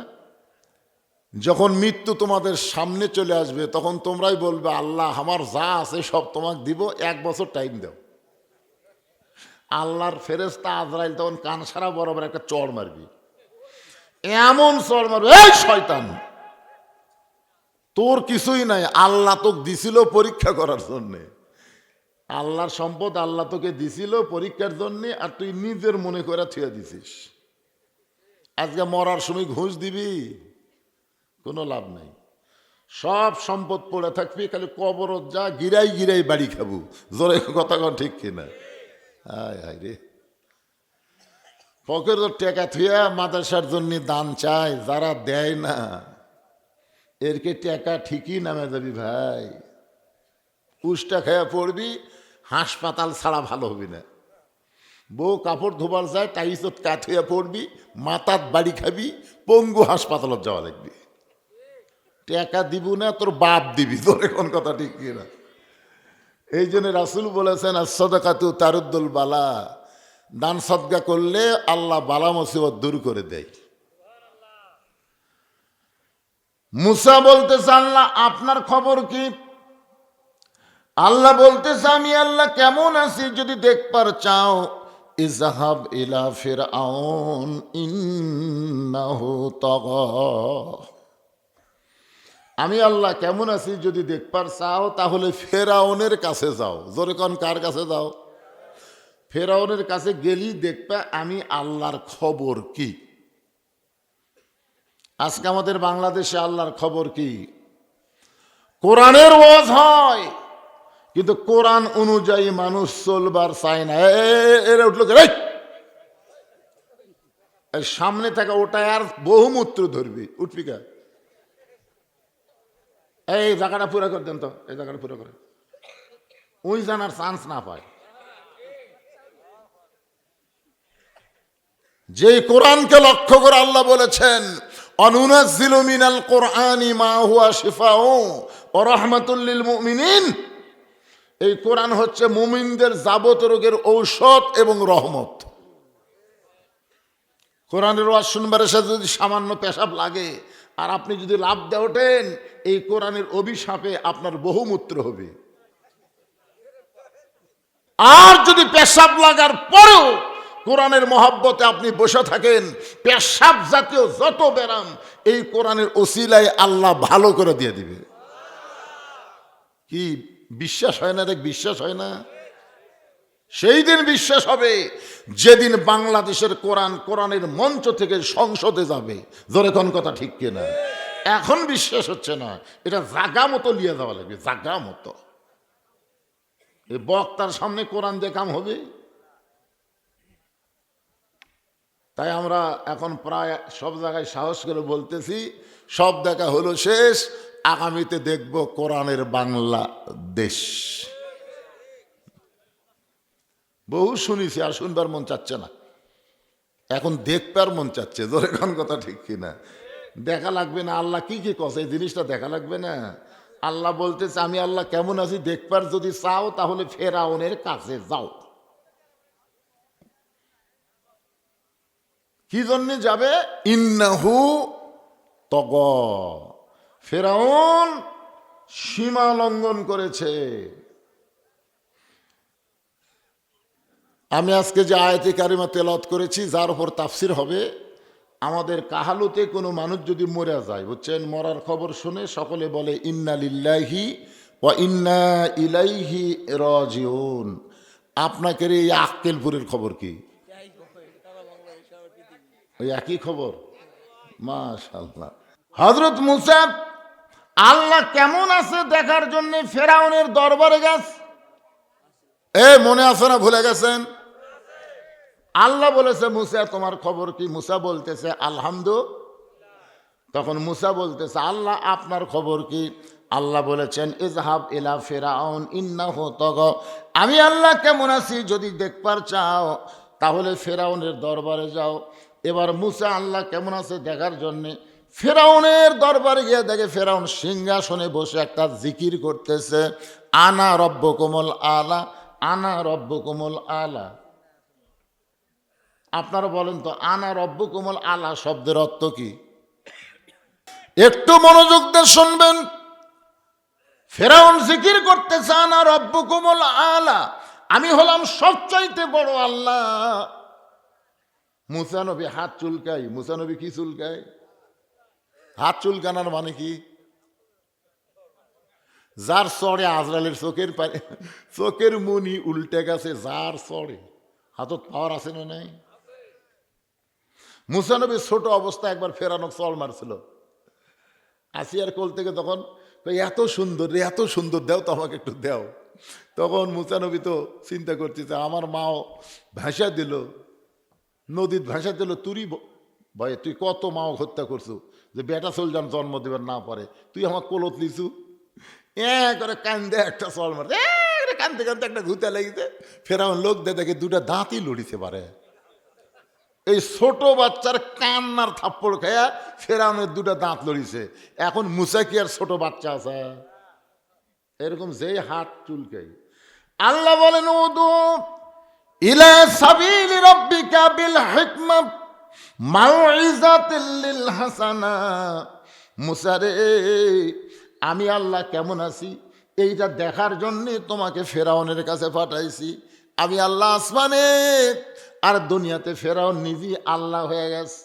যখন মৃত্যু তোমাদের সামনে চলে আসবে, তখন তোমরাই বলবে, আল্লাহ আমার যা আছে সব তোমাকে দিব, 1 বছর টাইম দাও। আল্লাহর ফেরেশতা আজরাইল তখন কান সারা বরাবর একটা চড় মারবি, এমন চড় মারবে, এই শয়তান তোর কিছুই নাই, আল্লাহ তোকে দিছিল পরীক্ষা করার জন্যে, আল্লাহর সম্পদ আল্লাহ তোকে দিছিল পরীক্ষার জন্যে, আর তুই নিজের মনে করে থুয়ে দিছিস। আজকে মরার সময় ঘুষ দিবি, কোনো লাভ নাই, সব সম্পদ পড়ে থাকবি, খালি কবরত যা গিরাই গিরাই বাড়ি খাবো। জোরে কথা কন, ঠিক কিনা? হায় হায় রে। ফকির তো টেকা থুয়া মাদ্রাসার জন্য দান চায়, যারা দেয় না এরকে টেকা ঠিকই নামে যাবি ভাই। পুষটা খেয়ে পড়বি, হাসপাতাল ছাড়া ভালো হবি না। বউ কাপড় ধোবার যায়, টাইসত কাত হইয়া পড়বি, মাথাত বাড়ি খাবি, পঙ্গু হাসপাতালত যাওয়া লাগবি। টেকা দিব না, তোর বাপ দিবি। তোর এখন কথা ঠিক কিনা? এই জন্য রাসূল বলেছেন as-সাদাকাতু তারুদ্দুল বালা, দান সদকা করলে আল্লাহ বালা মুসিবত দূর করে দেয়। মুসা বলতেছে আল্লাহ আপনার খবর কি? আল্লাহ বলতেছে আমি আল্লাহ কেমন আছি যদি দেখবার চাও, ইযহাব ইলা ফিরআউন ইন্নাহু তাগা। আমি আল্লাহ কেমন আছি যদি দেখবার চাও তাহলে ফেরাউনের কাছে যাও। জোরে কোন, কার কাছে যাও? ফেরাউনের কাছে গেলি দেখবা আমি আল্লাহর খবর কি। আজকে আমাদের বাংলাদেশে আল্লাহর খবর কি? কোরআনের ওয়াজ হয় কিন্তু কোরআন অনুযায়ী মানুষ চলবার চায় না। এরা উঠলো সামনে থাকা ওটাই আর বহুমূত্র ধরবি, উঠবি কা? এই জায়গাটা পুরো করে দেন তো, এই জায়গাটা পুরো করে, ওই জানার চান্স না পায়। যে কোরআনকে লক্ষ্য করে আল্লাহ বলেছেন অনুনাজ্জিলু মিনাল কোরআনি মা হুয়া শিফাউ ওয়া রাহমাতুল লিল মুমিনিন। এই কোরআন হচ্ছে মুমিনদের যাবতীয় রোগের ঔষধ এবং রহমত। কোরআনের ওয়াজ শুনবার এসে যদি সামান্য পেশাব লাগে আর আপনি যদি লাভ দিয়ে ওঠেন, এই কোরআনের অভিশাপে আপনার বহুমূত্র হবে। আর যদি পেশাব লাগার পরেও কোরআনের মহব্বতে আপনি বসে থাকেন, পেশাব জাতীয় যত ব্যারাম এই কোরআনের ওসিলায় আল্লাহ ভালো করে দিয়ে দিবে। কি বিশ্বাস হয় না? দেখ, বিশ্বাস হয় না? সেই দিন বিশ্বাস হবে যেদিন বাংলাদেশের কোরআন কোরআনের মঞ্চ থেকে সংসদে যাবে। জোরে কোন কথা ঠিক কিনা? এখন বিশ্বাস হচ্ছে না, এটা জাগা মতো নিয়ে যাওয়া লাগবে, জাগা মতো। এই বক্তার সামনে কোরআন দিয়ে কাম হবে? তাই আমরা এখন প্রায় সব জায়গায় সাহস করে বলতেছি, সব দেখা হলো শেষ, আগামীতে দেখব কোরআনের বাংলাদেশ। বহু শুনেছি, আর শুনবার মন চাচ্ছে না, এখন দেখবার মন চাচ্ছে। জোরে কোন কথা ঠিক কিনা? দেখা লাগবে না আল্লাহ কি কি কছে, এই জিনিসটা দেখা লাগবে না। আল্লাহ বলতেছে আমি আল্লাহ কেমন আছি দেখবার যদি চাও তাহলে ফেরাউনের কাছে যাও। কি জন্য যাবে? ইন্নাহু তগ, ফেরাউন সীমা লঙ্ঘন করেছে। আমি আজকে যে আয়াতে কারিমা তেলাওয়াত করেছি, যার উপর তাফসির হবে, আমাদের কাহালুতে কোনো মানুষ যদি মরে যায়, বুঝছেন, মরার খবর শুনে সকলে বলে ইন্না লিল্লাহি ওয়া ইন্না ইলাইহি রাজিউন। আপনাকে এই আক্কেলপুরের খবর কি? ওই একই খবর। মাশাআল্লাহ। হযরত মুসা আল্লাহ কেমন আছে দেখার জন্য ফেরাউনের দরবারে গেছে। মনে আছে না, ভুলে গেছেন? আল্লাহ বলেছে মুসা তোমার খবর কি? মুসা বলতেছে আলহামদুলিল্লাহ। তখন মুসা বলতেছে আল্লাহ আপনার খবর কি? আল্লাহ বলেছেন ইযহাব ইলা ফিরআউন ইন্নাহু তাগা। আমি আল্লাহ কেমন আছি যদি দেখবার চাও তাহলে ফেরাউনের দরবারে যাও। এবার মুসা আল্লাহ কেমন আছে দেখার জন্যে ফেরাউনের দরবারে গিয়ে দেখে ফেরাউন সিংহাসনে বসে একটা জিকির করতেছে, আনা রব্বুকুমুল আলা, আনা রব্বুকুমুল আলা। আপনারা বলেন তো, আনা রব্বুকুমুল আলা শব্দের অর্থ কি? একটু মনোযোগ দিয়ে শুনবেন। ফেরাউন জিকির করতেছে আনা রব্বুকুমুল আলা, আমি হলাম সবচাইতে বড় আল্লাহ। মুসা নবী হাত চুলকাই। মুসা নবী কি চুলকায়? হাত চুলকানোর মানে কি? যার চড়ে আজরালের চোখের মনি উল্টে গেছে, যার চড়ে হাতত পাওয়ার আছে না নাই? মুসা নবী ছোট অবস্থা একবার ফেরানো চল মারছিল আসিয়ার কোল থেকে, তখন এত সুন্দর রে, এত সুন্দর, দেও তো আমাকে একটু দেও। তখন মুসা নবী তো চিন্তা করতেছে আমার মাও ভাষা দিল, নদীর ভাষা দিল তুই ভয়ে তুই কত মাও হত্যা করছু যে বেটা সোলজান জন্ম দেবার না পারে, তুই আমার কোলত লিছু। করে কান্দে একটা চল মারে, কানতে কানতে একটা ঘুতে লেগেছে। ফেরাউন লোক দেখে দুটা দাঁতই লড়িতে পারে। এই ছোট বাচ্চার কান্নার থাপ্পড় খায়া ফেরাউনের দুটা দাঁত লড়িছে। এখন মুসা কি আর ছোট বাচ্চা আছে? এরকম যেই হাত চুলকাই। আল্লাহ বলেন উদু ইলা সাবিলি রাব্বিকা বিল হিকমা মাউইজাতিল লিল হাসানা। মুসা রে, আমি আল্লাহ কেমন আছি এইটা দেখার জন্যে তোমাকে ফেরাউনের কাছে পাঠাইছি। আমি আল্লাহ আসমানে আর দুনিয়াতে, ফেরাউন নিজেই আল্লাহ হয়ে গেছে।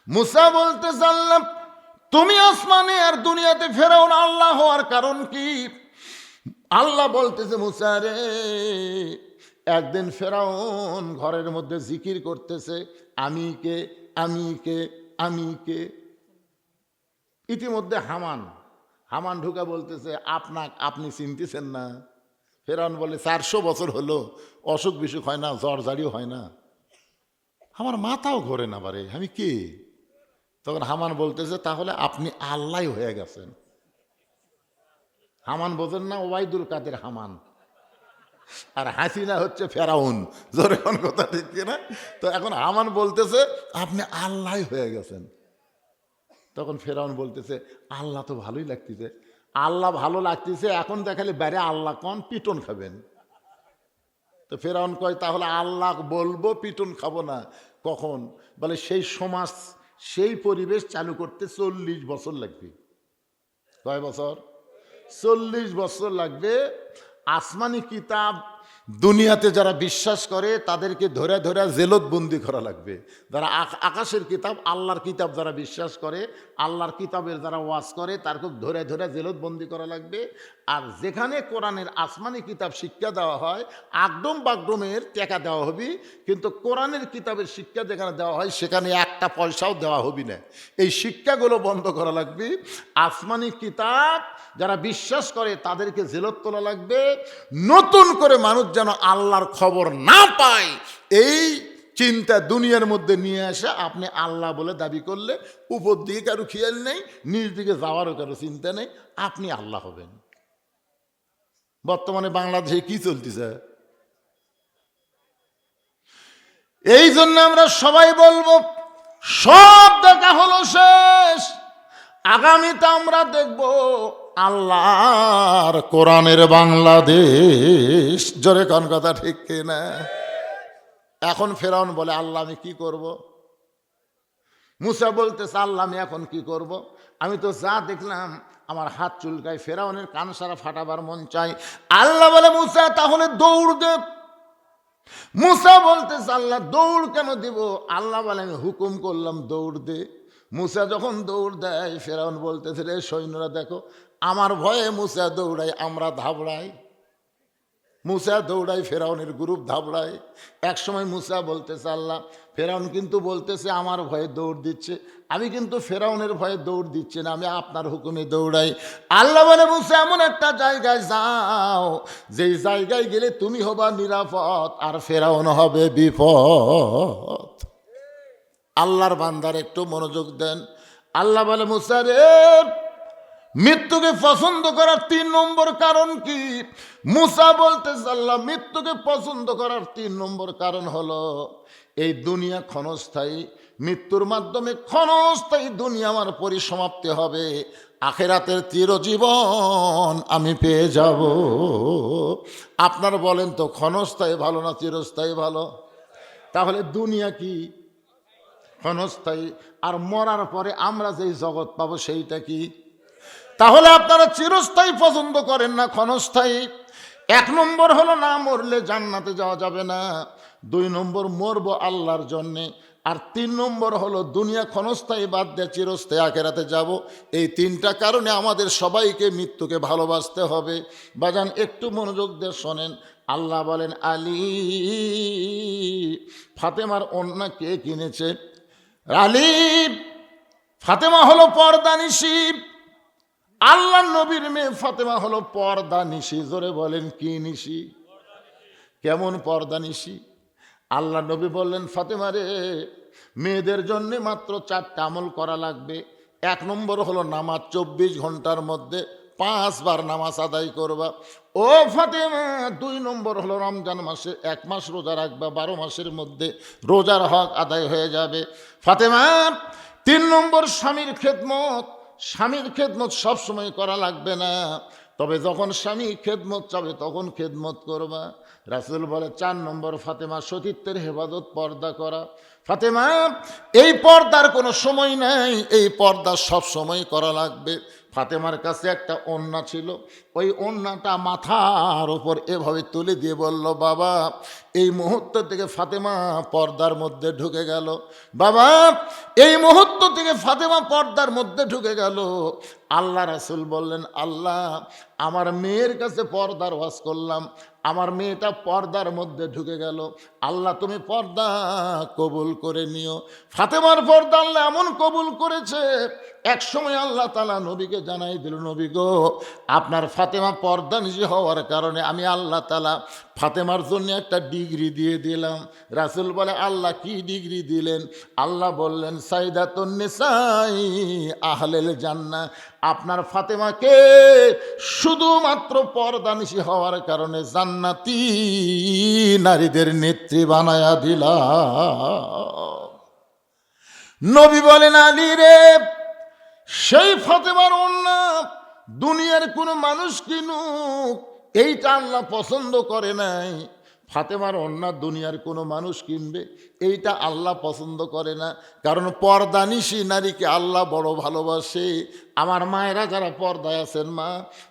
মুসা বলতে চাল্লাম তুমি আসমানে আর দুনিয়াতে, ফেরাউন আল্লাহ হওয়ার কারণ কি? আল্লাহ বলতেছে মুসা রে, একদিন ফেরাউন ঘরের মধ্যে জিকির করতেছে আমি কে, আমি কে, আমি কে। ইতিমধ্যে হামান ঢুকা বলতেছে আপনি চিনতেছেন না? ফেরাউন বলে 400 বছর হলো, অসুখ বিসুখ হয় না, জ্বর জারিও হয় না, আমার মাথাও ঘোরে না বারে, আমি কে? তখন হামান বলতেছে তাহলে আপনি আল্লাহ হয়ে গেছেন। হামান বোঝেন না? ওবায়দুল কাদের হামান, আর হাসিনা হচ্ছে ফেরাউন। জোরে কোন কথা ঠিক কিনা? তো এখন হামান বলতেছে আপনি আল্লাহ হয়ে গেছেন। তখন ফেরাউন বলতেছে আল্লাহ তো ভালোই লাগতেছে। আল্লাহ ভালো লাগতেছে, এখন দেখালে বাইরে আল্লাহ কন, পিটন খাবেন। তো ফেরাউন কয় তাহলে আল্লাহ বলবো, পিটন খাবো না। কখন? বলে সেই সমাজ, সেই পরিবেশ চালু করতে 40 বছর লাগবে। কয় বছর? 40 বছর লাগবে। আসমানি কিতাব দুনিয়াতে যারা বিশ্বাস করে তাদেরকে ধরে ধরে জেলত বন্দি করা লাগবে। যারা আকাশের কিতাব, আল্লাহর কিতাব যারা বিশ্বাস করে, আল্লাহর কিতাবের যারা ওয়াজ করে, তারকে ধরে ধরে জেলত বন্দি করা লাগবে। আর যেখানে কোরআনের আসমানি কিতাব শিক্ষা দেওয়া হয়, আগডম বাগডমের টাকা দেওয়া হবে, কিন্তু কোরআনের কিতাবের শিক্ষা যেখানে দেওয়া হয় সেখানে একটা পয়সাও দেওয়া হবে না। এই শিক্ষাগুলো বন্ধ করা লাগবে। আসমানি কিতাব যারা বিশ্বাস করে তাদেরকে জেলত তোলা লাগবে। নতুন করে মানুষ যেন আল্লাহর খবর না পায়, এই চিন্তা দুনিয়ার মধ্যে নিয়ে আসে। আপনি আল্লাহ বলে দাবি করলে উপর দিকে কারো খেয়াল নেই, নিজ দিকে যাওয়ারও কারো চিন্তা নেই, আপনি আল্লাহ হবেন। বর্তমানে বাংলাদেশে কি চলতেছে? এই জন্য আমরা সবাই বলবো সব দেখা হলো শেষ, আগামীতে আমরা দেখব আল্লাহর কোরআনের বাংলাদেশ। জোরে কোন কথা ঠিক কিনা? এখন ফেরাউন বলে আল্লাহ আমি কি করব? মুসা বলতেছে আল্লাহ আমি এখন কি করব? আমি তো যা দেখলাম আমার হাত চুলকায়, ফেরাউনের কান সারা ফাটাবার মন চাই। আল্লাহ বলে মুসা তাহলে দৌড় দে। মুসা বলতেছে আল্লাহ দৌড় কেন দিব? আল্লাহ বলে আমি হুকুম করলাম দৌড় দে। মুসা যখন দৌড় দেয়, ফেরাউন বলতেছে রে সৈন্যরা দেখো, আমার ভয়ে মুসা দৌড়ায়, আমরা ধাবড়াই। মুসা দৌড়াই, ফেরাউনের গ্রুপ ধাবড়ায়। এক সময় মুসা বলতেছে আল্লাহ, ফেরাউন কিন্তু বলতেছে আমার ভয়ে দৌড় দিচ্ছে, আমি কিন্তু ফেরাউনের ভয়ে দৌড় দিচ্ছি না, আমি আপনার হুকুমে দৌড়াই। আল্লাহ বলে মুসা এমন একটা জায়গায় যাও, যেই জায়গায় গেলে তুমি হবা নিরাপদ আর ফেরাউন হবে বিপদ। আল্লাহর বান্দার একটু মনোযোগ দেন। আল্লাহ বলে মুসা রে, মৃত্যুকে পছন্দ করার 3 নম্বর কারণ কি? মুসা বলতেছে আল্লাহ মৃত্যুকে পছন্দ করার 3 নম্বর কারণ হলো এই দুনিয়া ক্ষণস্থায়ী, মৃত্যুর মাধ্যমে ক্ষণস্থায়ী দুনিয়া আমার পরিসমাপ্তি হবে, আখিরাতের চিরজীবন আমি পেয়ে যাব। আপনার বলেন তো ক্ষণস্থায়ী ভালো না চিরস্থায়ী ভালো? তাহলে দুনিয়া কি? ক্ষণস্থায়ী। আর মরার পরে আমরা যেই জগৎ পাবো সেইটা কি? তাহলে আপনারা চিরস্থায়ী পছন্দ করেন না ক্ষণস্থায়ী? 1 নম্বর হলো না মরলে জান্নাতে যাওয়া যাবে না, 2 নম্বর মরবো আল্লাহর জন্যে, আর 3 নম্বর হলো দুনিয়া ক্ষণস্থায়ী বাদ দিয়ে চিরস্থায়ী আখিরাতে যাব। এই 3টা কারণে আমাদের সবাইকে মৃত্যুকে ভালোবাসতে হবে। বাজান একটু মনোযোগ দিয়ে শোনেন। আল্লাহ বলেন আলী, ফাতেমার ওড়না কে কিনেছে? আলী। ফাতেমা হলো পর্দানিশী। আল্লাহ নবীর মেয়ে ফাতেমা হলো পর্দানিশী। জোরে বলেন কি নিশি? কেমন পর্দানিশী? আল্লাহ নবী বললেন, ফাতেমা রে, মেয়েদের জন্য মাত্র 4টা আমল করা লাগবে। 1 নম্বর হলো নামাজ, 24 ঘন্টার মধ্যে 5 বার নামাজ আদায় করবা ও ফাতেমা। 2 নম্বর হলো রমজান মাসে 1 মাস রোজা রাখবা, 12 মাসের মধ্যে রোজার হক আদায় হয়ে যাবে ফাতেমা। 3 নম্বর স্বামীর খেদমত। স্বামীর খেদমত সবসময় করা লাগবে না, তবে যখন স্বামী খেদমত চাবে তখন খেদমত করবা। রাসূল বলে 4 নম্বর ফাতেমা, সতীত্বের হেফাজত, পর্দা করা। ফাতেমা, এই পর্দার কোনো সময় নাই, এই পর্দা সব সময় করা লাগবে। ফাতেমার কাছে একটা ওড়না ছিল, ওই ওড়নাটা মাথার ওপর এভাবে তুলে দিয়ে বলল, বাবা। এই মুহূর্ত থেকে ফাতেমা পর্দার মধ্যে ঢুকে গেল। বাবা, এই মুহূর্ত থেকে ফাতেমা পর্দার মধ্যে ঢুকে গেল। আল্লাহ রাসূল বললেন, আল্লাহ, আমার মেয়ের কাছে পর্দার ওয়াজ করলাম, আমার মেয়েটা পর্দার মধ্যে ঢুকে গেল। আল্লাহ, তুমি পর্দা কবুল করে নিও। ফাতেমার পর্দা আল্লাহ এমন কবুল করেছে, এক সময় আল্লাহ তাআলা নবীকে জানাই দিল, নবী গো, আপনার ফাতেমা পর্দানিশী হওয়ার কারণে আমি আল্লাহ তাআলা ফাতেমার জন্য একটা ডিগ্রি দিয়ে দিলাম। রাসূল বলে, আল্লাহ কি ডিগ্রি দিলেন? আল্লাহ বললেন, সাইদাতুন নিসাই আহলেল জান্নাহ। আপনার ফাতেমাকে শুধুমাত্র পর্দানিশী হওয়ার কারণে জান্নাতি নারীদের নেত্রী বানায়া দিলাম। নবী বলেন, আলী রে, সেই ফাতেমার ওড়না দুনিয়ার কোনো মানুষ কিনুক, এইটা আল্লাহ পছন্দ করে নাই। ফাতেমার ওড়না দুনিয়ার কোনো মানুষ কিনবে, এইটা আল্লাহ পছন্দ করে না। কারণ পর্দানিশী নারীকে আল্লাহ বড় ভালোবাসে। আমার মায়েরা যারা পর্দায় আছেন, মা,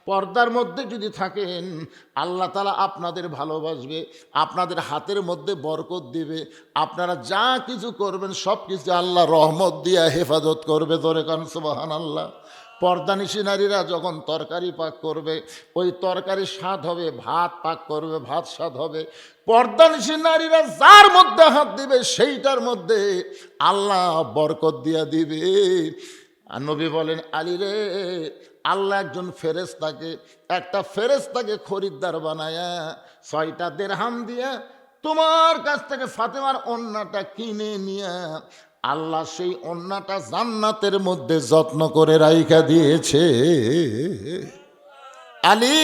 পর্দার মধ্যে যদি থাকেন, আল্লাহ তাআলা আপনাদের ভালোবাসবে, আপনাদের হাতের মধ্যে বরকত দিবে। আপনারা যা কিছু করবেন সব কিছু আল্লাহ রহমত দিয়া হেফাজত করবে। ধরে কান সুবহানাল্লাহ। পর্দানিশী নারীরা যখন তরকারি পাক করবে, ওই তরকারির স্বাদ হবে, ভাত পাক করবে, ভাত স্বাদ হবে। পর্দানিশী নারীরা যার মধ্যে হাত দিবে, সেইটার মধ্যে আল্লাহ বরকত দিয়া দিবে। আর নবী বলেন, আলী রে, আল্লাহ একজন ফেরেশতাকে, একটা ফেরেশতাকে খরিদ্দার বানায়া 6টা দিরহাম দিয়া তোমার কাছ থেকে ফাতেমার ওড়নাটা কিনে নিয়া আল্লাহ সেই ওড়নাটা জান্নাতের মধ্যে যত্ন করে রাইখা দিয়েছে। আলী,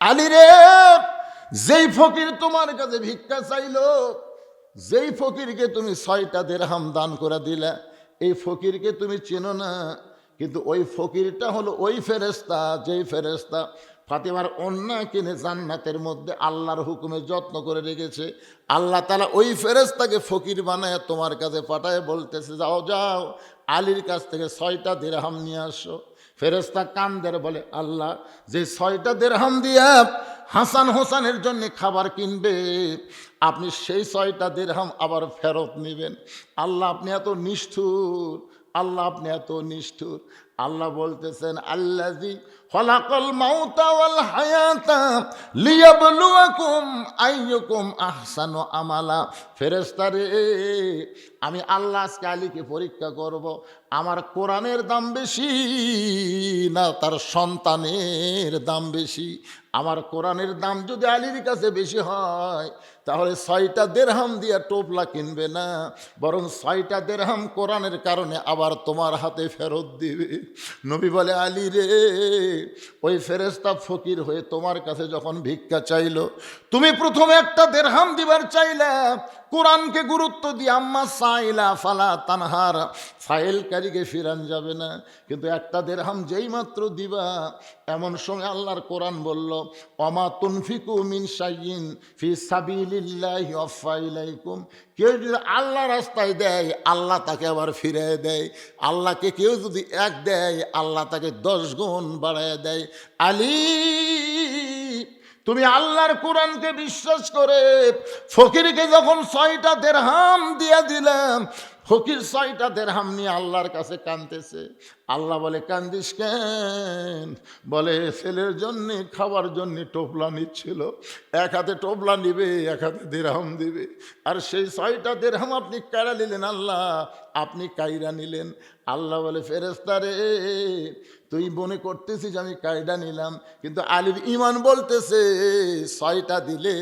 আলী রে, যেই ফকির তোমার কাছে ভিক্ষা চাইলো, যেই ফকিরকে তুমি 6টা দিরহাম দান করে দিলা, এই ফকিরকে তুমি চেনো না, কিন্তু ওই ফকিরটা হলো ওই ফেরেশতা, যেই ফেরেশতা ফাতেমার ওড়না কিনে জান্নাতের মধ্যে আল্লাহর হুকুমে যত্ন করে রেখেছে। আল্লাহ তাআলা ওই ফেরেশতাকে ফকির বানায় তোমার কাছে পাঠায়, বলতেছে, যাও যাও, আলীর কাছ থেকে 6টা দিরহাম নিয়ে আসো। ফেরেশতা কান্দের, বলে, আল্লাহ, যে 6টা দিরহাম দিয়া হাসান হোসেনের জন্য খাবার কিনবে, আপনি সেই 6টা দিরহাম আবার ফেরত নেবেন। আল্লাহ, আপনি এত নিষ্ঠুর, আল্লাহ, আপনি এত নিষ্ঠুর। আল্লাহ বলতেছেন, আল্লাযী খলাকাল মাউতা ওয়াল হায়াতা লিয়াবলুয়াকুম আইয়ুকুম আহসানু আমালা। ফেরেশতারে, আমি আল্লাহ আজকে আলীকে পরীক্ষা করব, আমার কোরআনের দাম বেশি না তার সন্তানের দাম বেশি? আমার কোরআনের দাম যদি আলীর কাছে বেশি হয়, তাহলে 6টা দিরহাম দিয়া টোপলা কিনবে না, বরং 6টা দিরহাম কোরআনের কারণে আবার তোমার হাতে ফেরত দিবে। নবী বলে, আলী রে, ওই ফেরেশতা ফকির হয়ে তোমার কাছে যখন ভিক্ষা চাইলো, তুমি প্রথমে একটা দিরহাম দিবার চাইলা, কোরআনকে গুরুত্ব দিয়ে, আম্মা সাইলা ফালা তানহার, ফাইলকারীকে ফিরান যাবে না। কিন্তু একটা দিরহাম যেই মাত্র দিবা, এমন সময় আল্লাহর কোরআন বলল, ওমা তুনফিকু মিন শাইইন ফি সাবিলিল্লাহি ওয়াফা ইলাইকুম। কেউ যদি আল্লাহ রাস্তায় দেয়, আল্লাহ তাকে আবার ফিরিয়ে দেয়। আল্লাহকে কেউ যদি 1 দেয়, আল্লাহ তাকে 10 গুণ বাড়ায় দেয়। আলী, তুমি আল্লাহর কোরআনকে বিশ্বাস করে ফকিরকে যখন 6টা দিরহাম দিয়া দিলাম, ফকির 6টা দিরহাম নিয়ে আল্লাহর কাছে কাঁদতেছে। আল্লাহ বলে, কান্দিস কেন? বলে, ছেলের জন্য খাবার জন্য টোপলা নিচ্ছিল, 1 হাতে টোপলা নিবে, 1 হাতে দিরহাম দিবে, আর সেই 6টা দিরহাম আপনি কাইরা নিলেন। আল্লাহ, আপনি কাইরা নিলেন। আল্লাহ বলে, ফেরেশতা রে, তুই মনে করতেছিস আমি কায়দা নিলাম, কিন্তু আলীর ইমান বলতেছে 6টা দিলে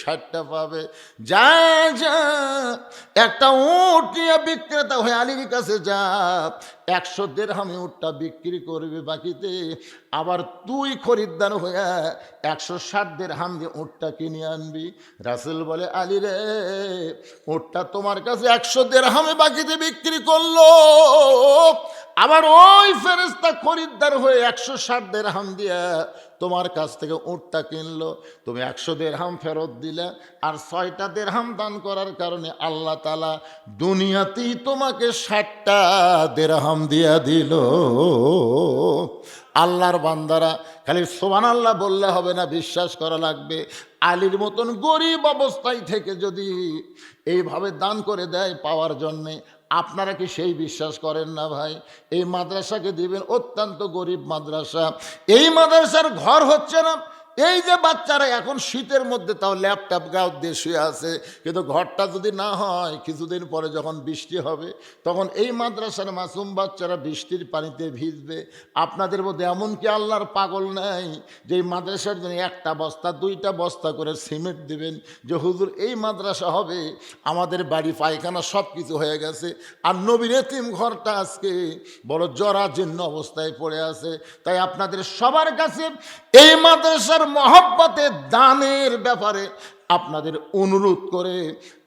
60টা পাবে। যা যা একটা উট নিয়ে বিক্রেতা হয়ে আলীর কাছে যা, 100 দিরহামে উটটা বিক্রি করবে বাকিতে, আবার তুই খরিদ্দার হয়ে 160 দিরহাম দিয়ে উটটা কিনে আনবি। রাসূল বলে, আলী রে, উটটা তোমার কাছে 100 দিরহামে বাকিতে বিক্রি করলো, আবার ওই ফেরেশতা খরিদ্দার হয়ে 160 দিরহাম দিয়া তোমার কাছ থেকে উটটা কিনলো, তুমি 100 দিরহাম ফেরত দিলে, আর 6টা দিরহাম দান করার কারণে আল্লাহ তাআলা দুনিয়াতেই তোমাকে 60টা দিরহাম দিয়া দিল। আল্লাহর বান্দারা খালি সুবহানাল্লাহ বললে হবে না, বিশ্বাস করা লাগবে। আলীর মতন গরিব অবস্থায় থেকে যদি এইভাবে দান করে দেয় পাওয়ার জন্যে, আপনারা কি সেই বিশ্বাস করেন না ভাই? এই মাদ্রাসাকে দিবেন, অত্যন্ত গরিব মাদ্রাসা, এই মাদ্রাসার ঘর হচ্ছে না। এই যে বাচ্চারা এখন শীতের মধ্যে তাও ল্যাপটপ গাও দিয়ে শুয়ে আছে, কিন্তু ঘরটা যদি না হয় কিছুদিন পরে যখন বৃষ্টি হবে তখন এই মাদ্রাসার মাসুম বাচ্চারা বৃষ্টির পানিতে ভিজবে। আপনাদের মধ্যে এমন কি আল্লাহর পাগল নাই যে এই মাদ্রাসার জন্য 1টা বস্তা 2টা বস্তা করে সিমেন্ট দিবেন, যে হুজুর এই মাদ্রাসা হবে, আমাদের বাড়ি পায়খানা সব কিছু হয়ে গেছে, আর নবীর এতিম ঘরটা আজকে বড় জরাজীর্ণ অবস্থায় পড়ে আছে। তাই আপনাদের সবার কাছে এই মাদ্রাসার মহব্বতে দানের ব্যাপারে আপনাদের অনুরোধ করে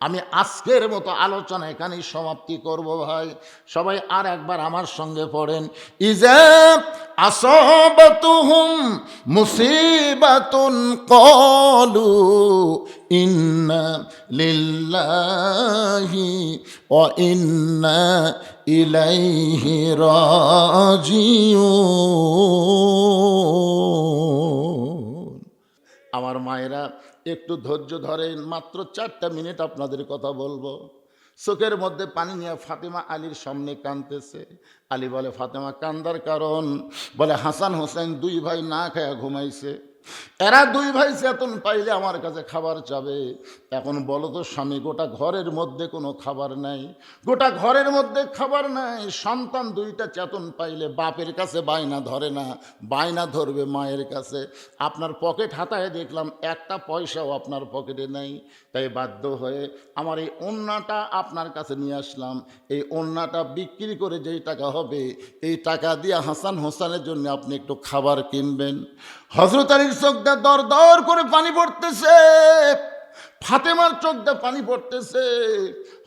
আমি আজকের মতো আলোচনা এখানেই সমাপ্তি করব। ভাই সবাই আর একবার আমার সঙ্গে পড়েন, ইজা আসাবাতুহুম মুসিবাতুন ক্বালু ইন্না লিল্লাহি ওয়া ইন্না ইলাইহি রাজিউন। আমার মায়েরা একটু ধৈর্য ধরেন, মাত্র 4টা মিনিট আপনাদের কথা বলবো। চোখের মধ্যে পানি নিয়ে ফাতেমা আলীর সামনে কাঁদতেছে। আলী বলে, ফাতেমা কান্দার কারণ? বলে, হাসান হোসেন 2 ভাই না খায়া ঘুমাইছে, এরা 2 ভাই চেতন পাইলে আমার কাছে খাবার চাবে। এখন বলো তো স্বামী, গোটা ঘরের মধ্যে কোনো খাবার নাই, গোটা ঘরের মধ্যে খাবার নাই, সন্তান 2টা চেতন পাইলে বাপের কাছে বায়না ধরে না, বায়না ধরবে মায়ের কাছে। আপনার পকেট হাতায় দেখলাম 1টা পয়সাও আপনার পকেটে নাই, তাই বাধ্য হয়ে আমার এই ওন্নাটা আপনার কাছে নিয়ে আসলাম। এই ওন্নাটা বিক্রি করে যেই টাকা হবে, এই টাকা দিয়ে হাসান হোসেনের জন্য আপনি একটু খাবার কিনবেন। হযরত আলীর চোখ দিয়ে দর দর করে পানি পড়তেছে, ফাতেমার চোখ দিয়ে পানি পড়তেছে।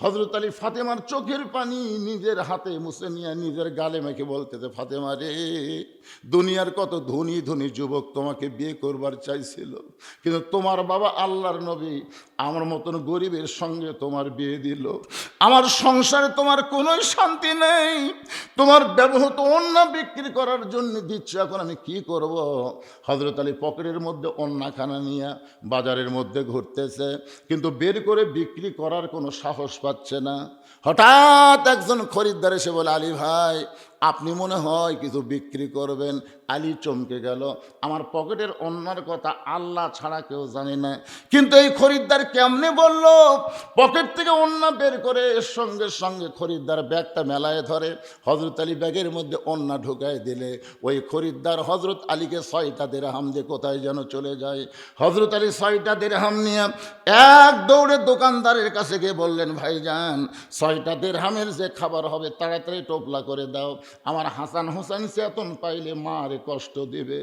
হযরত আলী ফাতেমার চোখের পানি নিজের হাতে মুছে নিয়ে নিজের গালে মেখে বলতেছে, ফাতেমা রে, দুনিয়ার কত ধনী ধনী যুবক তোমাকে বিয়ে করবার চাইছিল, কিন্তু তোমার বাবা আল্লাহর নবী আমার মতন গরিবের সঙ্গে তোমার বিয়ে দিল। আমার সংসারে তোমার কোনো শান্তি নেই, তোমার ব্যবহৃত ওন্না বিক্রি করার জন্য দিচ্ছ, এখন আমি কি করব? হযরত আলী পকেটের মধ্যে ওন্নাখানা নিয়ে বাজারের মধ্যে ঘুরতেছে, কিন্তু বের করে বিক্রি করার কোনো সাহস পাচ্ছে না। হঠাৎ একজন খরিদ্দার এসে বলে, আলী ভাই, আপনি মনে হয় কিছু বিক্রি করবেন। আলী চমকে গেল, আমার পকেটের ওন্নার কথা আল্লাহ ছাড়া কেউ জানে না, কিন্তু এই খরিদ্দার কেমনে বলল? পকেট থেকে ওন্না বের করে সঙ্গে সঙ্গে খরিদ্দার ব্যাগটা মেলায় ধরে, হযরত আলী ব্যাগের মধ্যে ওন্না ঢুকায় দিলে ওই খরিদ্দার হযরত আলীকে 6টা দিরহাম দিয়ে কোথায় যেন চলে যায়। হযরত আলী 6টা দিরহাম নিয়ে এক দৌড়ে দোকানদারের কাছে গিয়ে বললেন, ভাইজান, 6টা দিরহামের যে খাবার হবে তাড়াতাড়ি টোপলা করে দাও, আমার হাসান হোসেন চেতন পাইলে মারে কষ্ট দিবে।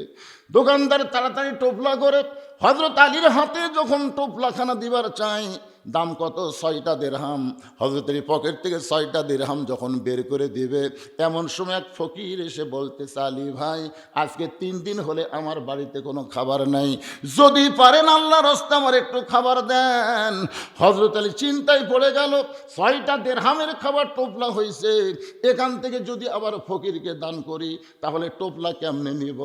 দোকানদার তাড়াতাড়ি টোপলা করে হযরত আলীর হাতে যখন টোপলাখানা দিবার চাই, দাম কত? 6টা দিরহাম। হযরত আলী পকেট থেকে 6টা দিরহাম যখন বের করে দিবে, এমন সময় এক ফকির এসে বলতেছে, আলী ভাই, আজকে 3 দিন হলে আমার বাড়িতে কোনো খাবার নাই, যদি পারেন আল্লাহর রাস্তে আমার একটু খাবার দেন। হযরত আলী চিন্তায় পড়ে গেল, 6টা দিরহামের খাবার টোপলা হয়েছে, এখান থেকে যদি আবার ফকিরকে দান করি তাহলে টোপলা কেমনে নিব?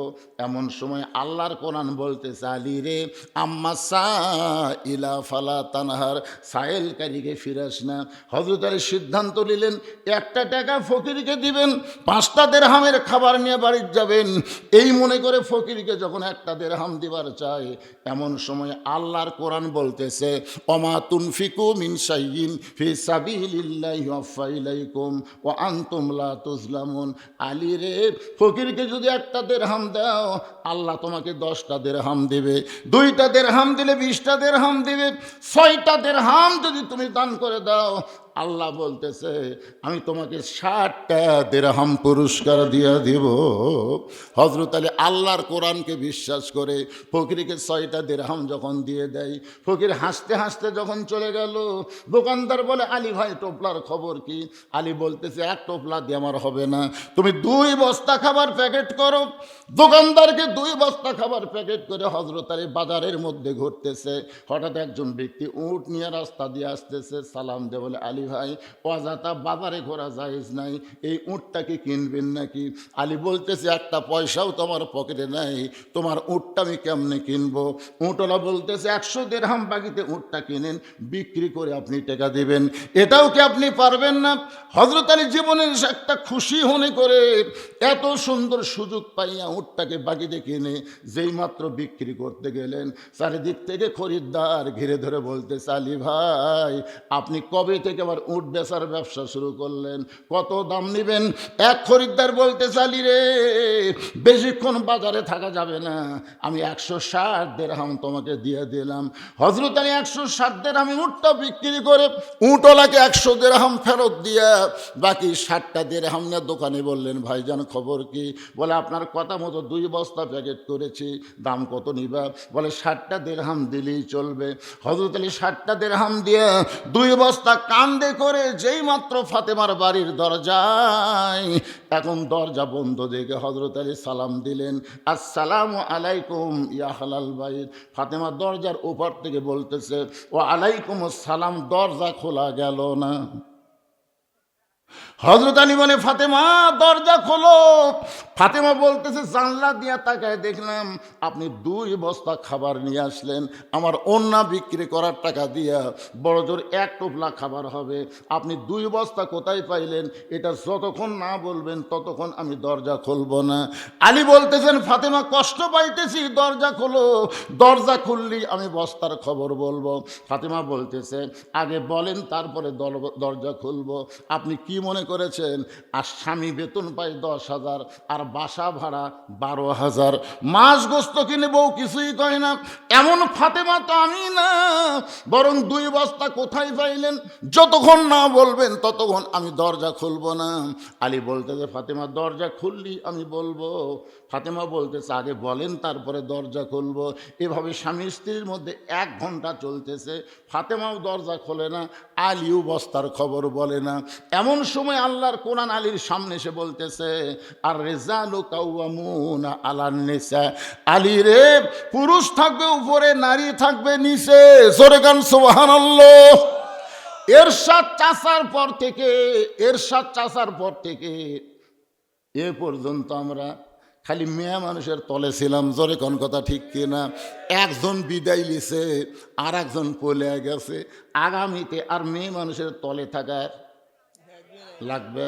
এমন সময় আল্লাহর কোরআন বলতেছে, আলী রে, আম্মা সাইলা ফালা তানহার, সায়েলকারীকে ফিরাস না। হযরত আলী সিদ্ধান্ত নিলেন, একটা টাকা ফকিরকে দিবেন, 5টা দিরহামের খাবার নিয়ে বাড়ি যাবেন। এই মনে করে ফকিরকে যখন একটা দিরহাম দিবার চায়, এমন সময় আল্লাহর কোরআন বলতেছে, ওমা তুনফিকু মিন শাইইন ফি সাবিলিল্লাহি ওয়াফা ইলাইকুম ওয়া আনতুম লা তুজলামুন। আলী রে, ফকিরকে যদি একটা দিরহাম দাও, আল্লাহ তোমাকে 10টা দিরহাম দেবে, 2টা দিরহাম দিলে 20টা দিরহাম দেবে, 6টা দিরহাম যদি তুমি দান করে দাও, আল্লাহ বলতেছে আমি তোমাকে 60টা দিরহাম পুরস্কার দিয়া দিব। হযরত আলী আল্লাহর কোরআনকে বিশ্বাস করে ফকিরকে 6টা দিরহাম যখন দিয়ে দেয়, ফকির হাসতে হাসতে যখন চলে গেল, দোকানদার বলে, আলী ভাই টোপলার খবর কি? আলী বলতেছে, 1 টোপলা দিয়ে আমার হবে না, তুমি 2 বস্তা খাবার প্যাকেট করো। দোকানদারকে 2 বস্তা খাবার প্যাকেট করে হযরত আলী বাজারের মধ্যে ঘুরতেছে। হঠাৎ একজন ব্যক্তি উট নিয়ে রাস্তা দিয়ে আসতেছে, সালাম দিয়ে বলে, আলী ভাই, অযথা বাজারে ঘোরা জায়েজ নাই, এই উটটাকে কিনবেন নাকি? আলী বলতেছে, একটা পয়সাও তোমার পকেটে নাই, তোমার উটটা আমি কেমনে কিনবো? উটওয়ালা বলতেছে, 100 দিরহাম বাকিতে উটটা কিনেন, বিক্রি করে আপনি টাকা দিবেন। এটাও কি আপনি পারবেন না? হযরত আলী জীবনের একটা খুশি মনে করে এত সুন্দর সুযোগ পাইয়া উটটাকে বাকিতে কিনে যেই মাত্র বিক্রি করতে গেলেন, চারিদিক থেকে খরিদ্দার ঘিরে ধরে বলতেছে, আলী ভাই, আপনি কবে থেকে আবার উট বেচার ব্যবসা শুরু করলেন? কত দাম নেবেন? এক খরিদ্দার বলতেছে, আলী রে, বেশিক্ষণ বাজারে থাকা যাবে না, আমি 160 দিরহাম তোমাকে দিয়ে দিলাম। হযরত আলী 160 দিরহামে উটটা বিক্রি করে উটওয়ালাকে 100 দিরহাম ফেরত দিয়া বাকি 60টা দিরহাম নিয়ে দোকানে বললেন, ভাইজান খবর কি? বলে, আপনার কথা মতো 2 বস্তা প্যাকেট করেছি, দাম কত নিবা? বলে, 60টা দিরহাম দিলেই চলবে। হযরত আলী 60টা দিরহাম দিয়ে 2 বস্তা কান্দে করে যেই মাত্র ফাতেমার বাড়ির দরজায়, এখন দরজা বন্ধ দেখে হযরত আলী সালাম দিলেন, আসসালামু আলাইকুম ইয়া হালাল বাইত। ফাতেমা দরজার উপর থেকে বলতেছে, ওয়া আলাইকুম আসসালাম, দরজা খোলা গেল না। হযরত আলী বলে, ফাতেমা দরজা খোলো। ফাতেমা বলতেছে, জানলা দিয়া তাকায় দেখলাম আপনি 2 বস্তা খাবার নিয়ে আসলেন, আমার ওন্না বিক্রি করার টাকা দিয়া বড় জোর 1 টোপলা খাবার হবে, আপনি 2 বস্তা কোথায় পাইলেন? এটা যতক্ষণ না বলবেন ততক্ষণ আমি দরজা খুলব না। আলী বলতেছেন, ফাতেমা কষ্ট পাইতেছি, দরজা খোলো, দরজা খুললি আমি বস্তার খবর বলবো। ফাতেমা বলতেছে, আগে বলেন তারপরে দরজা খুলবো। আপনি কি মনে করেছেন আর স্বামী বেতন পায় 10,000 আর বাসা ভাড়া 12,000, মাস গোস্ত কিনে বউ কিছুই কয় না, এমন ফাতেমা তো আমি না, বরং 2 বস্তা কোথায় পাইলেন? যতক্ষণ না বলবেন ততক্ষণ আমি দরজা খুলব না। আলী বলতেছে, ফাতেমা দরজা খুললি আমি বলবো। ফাতেমা বলতেছে, আগে বলেন তারপরে দরজা খুলবো। এভাবে স্বামী স্ত্রীর মধ্যে 1 ঘন্টা চলতেছে, ফাতেমাও দরজা খোলে না, আলীও বস্তার খবর বলে না। এমন সময় আল্লাহর কোরআন আলীর সামনে এসে বলতেছে, আর রিজালু কাওয়ামুনা আলান নিসা। আলী রে, পুরুষ থাকবে উপরে, নারী থাকবে নিচে। জোরে গান সুবহানাল্লাহ। এরশাদ চাচার পর থেকে এ পর্যন্ত আমরা খালি মেয়ে মানুষের তলে ছিলাম। জোরে কোন কথা ঠিক কিনা? একজন বিদায় লিছে, আর একজন পলে গেছে। আগামীতে আর মেয়ে মানুষের তলে থাকার লাগবে?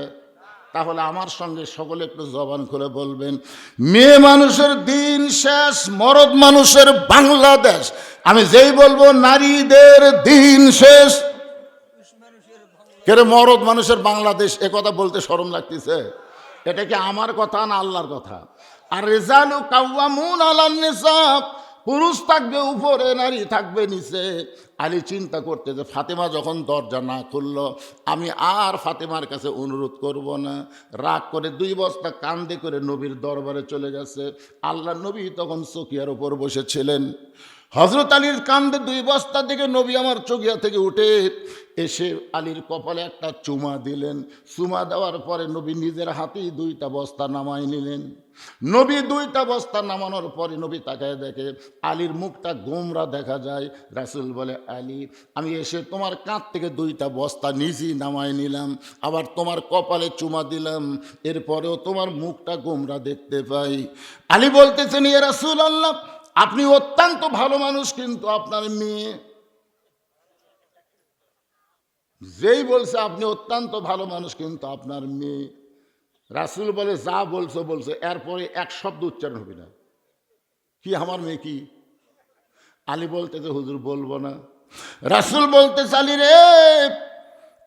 তাহলে আমার সঙ্গে সকলে একটু জবান খুলে বলবেন, মেয়ে মানুষের দিন শেষ, মরদ মানুষের বাংলাদেশ। আমি যেই বলবো নারীদের দিন শেষ, কেন মরদ মানুষের বাংলাদেশ, এ কথা বলতে শরম লাগতেছে? এটা কি আমার কথা না আল্লাহর কথা? আর রিজালু কাওয়ামুন আলান নিসা, পুরুষ থাকবে উপরে, নারী থাকবে নিচে। আলী চিন্তা করতে যে ফাতেমা যখন দরজা না খুলল, আমি আর ফাতেমার কাছে অনুরোধ করব না। রাগ করে 2 বস্তা কান্দে করে নবীর দরবারে চলে গেছে। আল্লাহ নবী তখন চকিয়ার উপর বসেছিলেন। হযরত আলীর কান্দে 2 বস্তা থেকে নবী আমার চকিয়া থেকে উঠে এসে আলীর কপালে একটা চুমা দিলেন। চুমা দেওয়ার পরে নবী নিজের হাতেই 2টা বস্তা নামাই নিলেন। নবী 2টা বস্তা নামানোর পরে নবী তাকায় দেখে আলীর মুখটা গোমরা দেখা যায়। রাসূল বলে, আলী, আমি এসে তোমার কাঁধ থেকে 2টা বস্তা নিজেই নামাই নিলাম, আবার তোমার কপালে চুমা দিলাম, এরপরেও তোমার মুখটা গোমরা দেখতে পাই। আলী বলতেছেন, ইয়া রাসূলুল্লাহ, আপনি অত্যন্ত ভালো মানুষ, কিন্তু আপনার মেয়ে যেই বলছে আপনি অত্যন্ত ভালো মানুষ, কিন্তু আপনার মেয়ে, রাসূল বলে যা বলছো বলছো, এরপরে এক শব্দ উচ্চারণ হবে না। কি আমার মেয়ে কি? আলী বলতে যে হুজুর বলবো না। রাসূল বলতে আলী রে,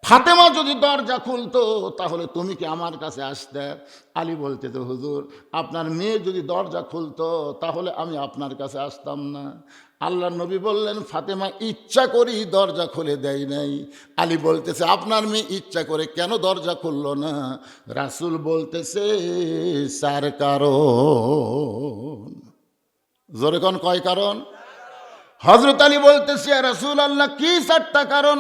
ফাতেমা যদি দরজা খুলতো তাহলে তুমি কি আমার কাছে আসতে? আলী বলতে তো হুজুর, আপনার মেয়ে যদি দরজা খুলতো তাহলে আমি আপনার কাছে আসতাম না। আল্লাহর নবী বললেন ফাতেমা ইচ্ছা করেই দরজা খুলে দেয় নাই। আলী বলতেছে আপনার মেয়ে ইচ্ছা করে কেন দরজা খুললো না? রাসূল বলতেছে 4 কারণ। জোরে কোন কয় কারণ? হযরত আলী বলতেছে ইয়া রাসূলুল্লাহ কি 4টা কারণ?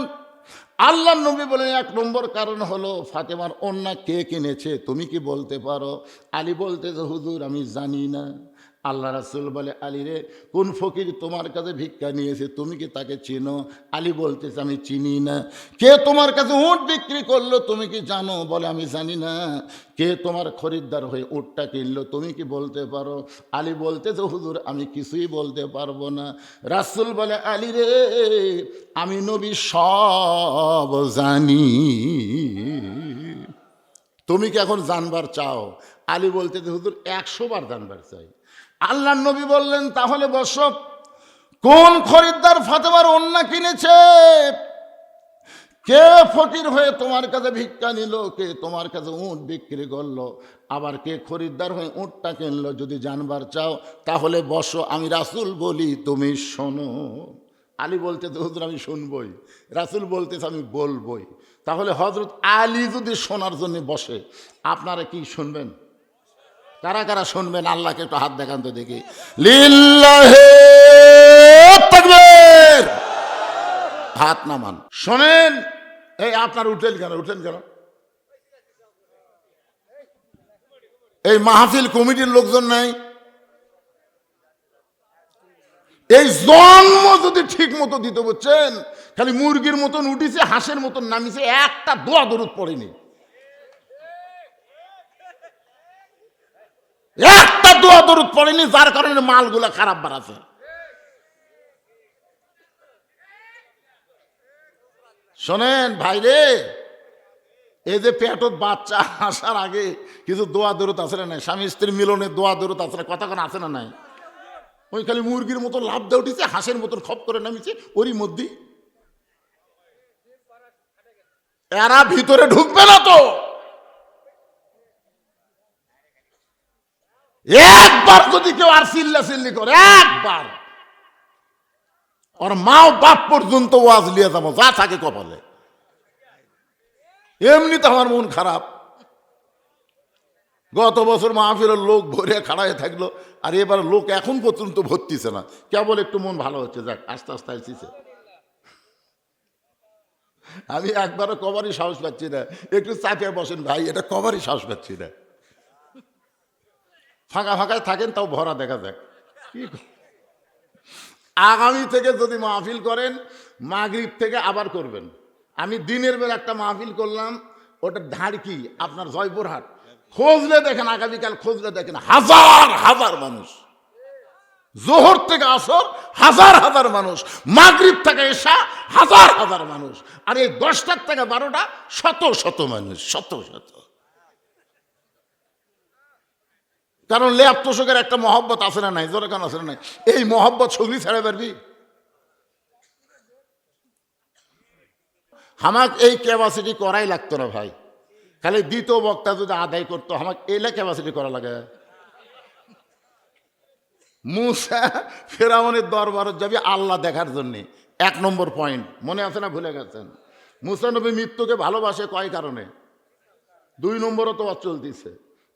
আল্লাহ নবী বলেন 1 নম্বর কারণ হলো ফাতেমার ওড়না কে কিনেছে, তুমি কি বলতে পারো? আলী বলতেছে হুজুর আমি জানি না। আল্লাহ রাসূল বলে আলী রে, কোন ফকির তোমার কাছে ভিক্ষা নিয়েছে তুমি কি তাকে চিনো? আলী বলতেছে আমি চিনি না। কে তোমার কাছে উট বিক্রি করলো তুমি কি জানো? বলে আমি জানি না। কে তোমার খরিদ্দার হয়ে উটটা কিনলো তুমি কি বলতে পারো? আলী বলতেছে হুজুর আমি কিছুই বলতে পারবো না। রাসূল বলে আলী রে, আমি নবী সব জানি, তুমি কি এখন জানবার চাও? আলী বলতেছে হুজুর 100 বার জানবার চাই। আল্লাহ নবী বললেন তাহলে বসো। কোন খরিদ্দার ফাতেমার ওড়না কিনেছে? কে ফকির হয়ে তোমার কাছে ভিক্ষা নিল? কে তোমার কাছে উট বিক্রি করলো? আবার কে খরিদ্দার হয়ে উটটা কিনলো? যদি জানবার চাও তাহলে বসো, আমি রাসূল বলি তুমি শোনো। আলী বলতে তো হুজুর আমি শুনবই। রাসূল বলতেছে আমি বলবই। তাহলে হযরত আলী যদি শোনার জন্য বসে, আপনারা কি শুনবেন? কারা কারা শুনবেন? আল্লাহকে একটু হাত দেখান তো দেখি। লিল্লাহি তাকবীর। হাত নামান। শোনেন, এই আপনার উঠেন কেন? উঠেন কেন? এই মাহফিল কমিটির লোকজন নাই? এই জন্ম যদি ঠিক মতো দিতে বুঝছেন, খালি মুরগির মতন উঠিছে, হাঁসের মতন নামিছে, একটা দোয়া দরুদ পড়েনি, একটা দোয়া দরুদ পড়েনি, যার কারণে মালগুলা খারাপ বাড়াছে। শোনেন ভাইরে, এই যে পেটত বাচ্চা আসার আগে কিছু দোয়া দরুদ আছে না নাই? স্বামী স্ত্রীর মিলনের দোয়া দরুদ আছে না? কথা কোন আছে না নাই? ওই খালি মুরগির মতো লাভ দিয়ে উঠেছে, হাঁসের মতন খপ করে নামিছে, ওরই মধ্যে এরা ভিতরে ঢুকবে না তো। একবার যদি কেউ আর চিল্লা চিল্লি করে, একবার ওর মাও বাপ পর্যন্ত ওয়াজ লিয়ে যাবো, যা থাকে কপালে। এমনি তো আমার মন খারাপ। গত বছর মাহফিলের লোক ভরে খাড়ায় থাকলো, আর এবার লোক এখন পর্যন্ত ভর্তিছে না, কেবল একটু মন ভালো হচ্ছে, যাক আস্তে আস্তে আসছে। আমি একবারও কবারই সাহস পাচ্ছি না। একটু চাপে বসেন ভাই, এটা কবারই সাহস পাচ্ছি না। ফাঁকা ফাঁকায় থাকেন, তাও ভরা দেখা যাক। কি আগামী থেকে যদি মাহফিল করেন, মাগরিব থেকে আবার করবেন। আমি দিনের বেলা একটা মাহফিল করলাম, ওটা ধারকি আপনার জয়পুরহাট, খোঁজলে দেখেন, আগামীকাল খোঁজলে দেখেন হাজার হাজার মানুষ। জোহর থেকে আসর হাজার হাজার মানুষ, মাগরিব থেকে এশা হাজার হাজার মানুষ, আর এই 10টার থেকে 12টা শত শত মানুষ, শত শত। কারণ লেয়ার তোষকের একটা মহব্বত আছে না নাই? জোরে কেন আছে না নাই? এই মহব্বত সগলি ছেড়ে পারবি? আমাক এই ক্যাপাসিটি করাই লাগতো না ভাই, খালি দ্বিতীয় বক্তা যদি আদায় করতো, আমাকে এলে ক্যাপাসিটি করা লাগে। মুসা ফেরাউনের দরবারে যাবি আল্লাহ দেখার জন্যে, 1 নম্বর পয়েন্ট মনে আছে না? ভুলে গেছেন? মুসা নবী মৃত্যুকে ভালোবাসে কয় কারণে? 2 নম্বরও তো চলতেছে।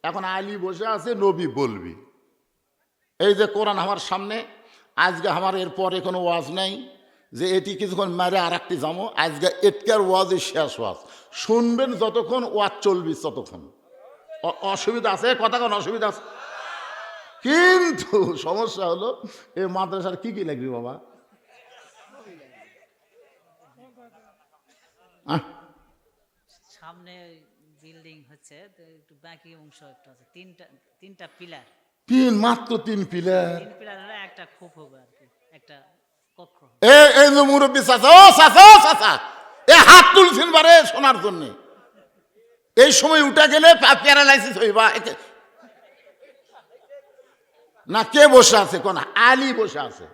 এখন আলী বসে আছে, নবী বলবি। এই যে কোরআন আমার সামনে, আজকে আমার এরপরে কোনো ওয়াজ নাই যে এটি কিছুক্ষণ মারে আর একটি যাবো, আজকে এটকার ওয়াজই শেষ ওয়াজ। শুনবেন যতক্ষণ, ওয়াজ চলবি ততক্ষণ। অসুবিধা আছে? কথা কোন অসুবিধা আছে? কিন্তু সমস্যা হলো, এই মাদ্রাসার কি কি লাগবে বাবা? সামনে বিল্ডিং হচ্ছে, তো একটু বাকি অংশ একটু আছে, তিনটা পিলার। মাত্র 3 পিলার? 3 পিলার হলে একটা খোপ হবে আর কি, একটা কক্ষ। এই যে মুরব্বী চাচা, ও চাচা, ও চাচা, এ হাত তুলছেন বারে শোনার জন্য। এই সময় উঠে গেলে প্যারালাইসিস হইবা। না কে বসে আছে? কোন আলী বসে আছে।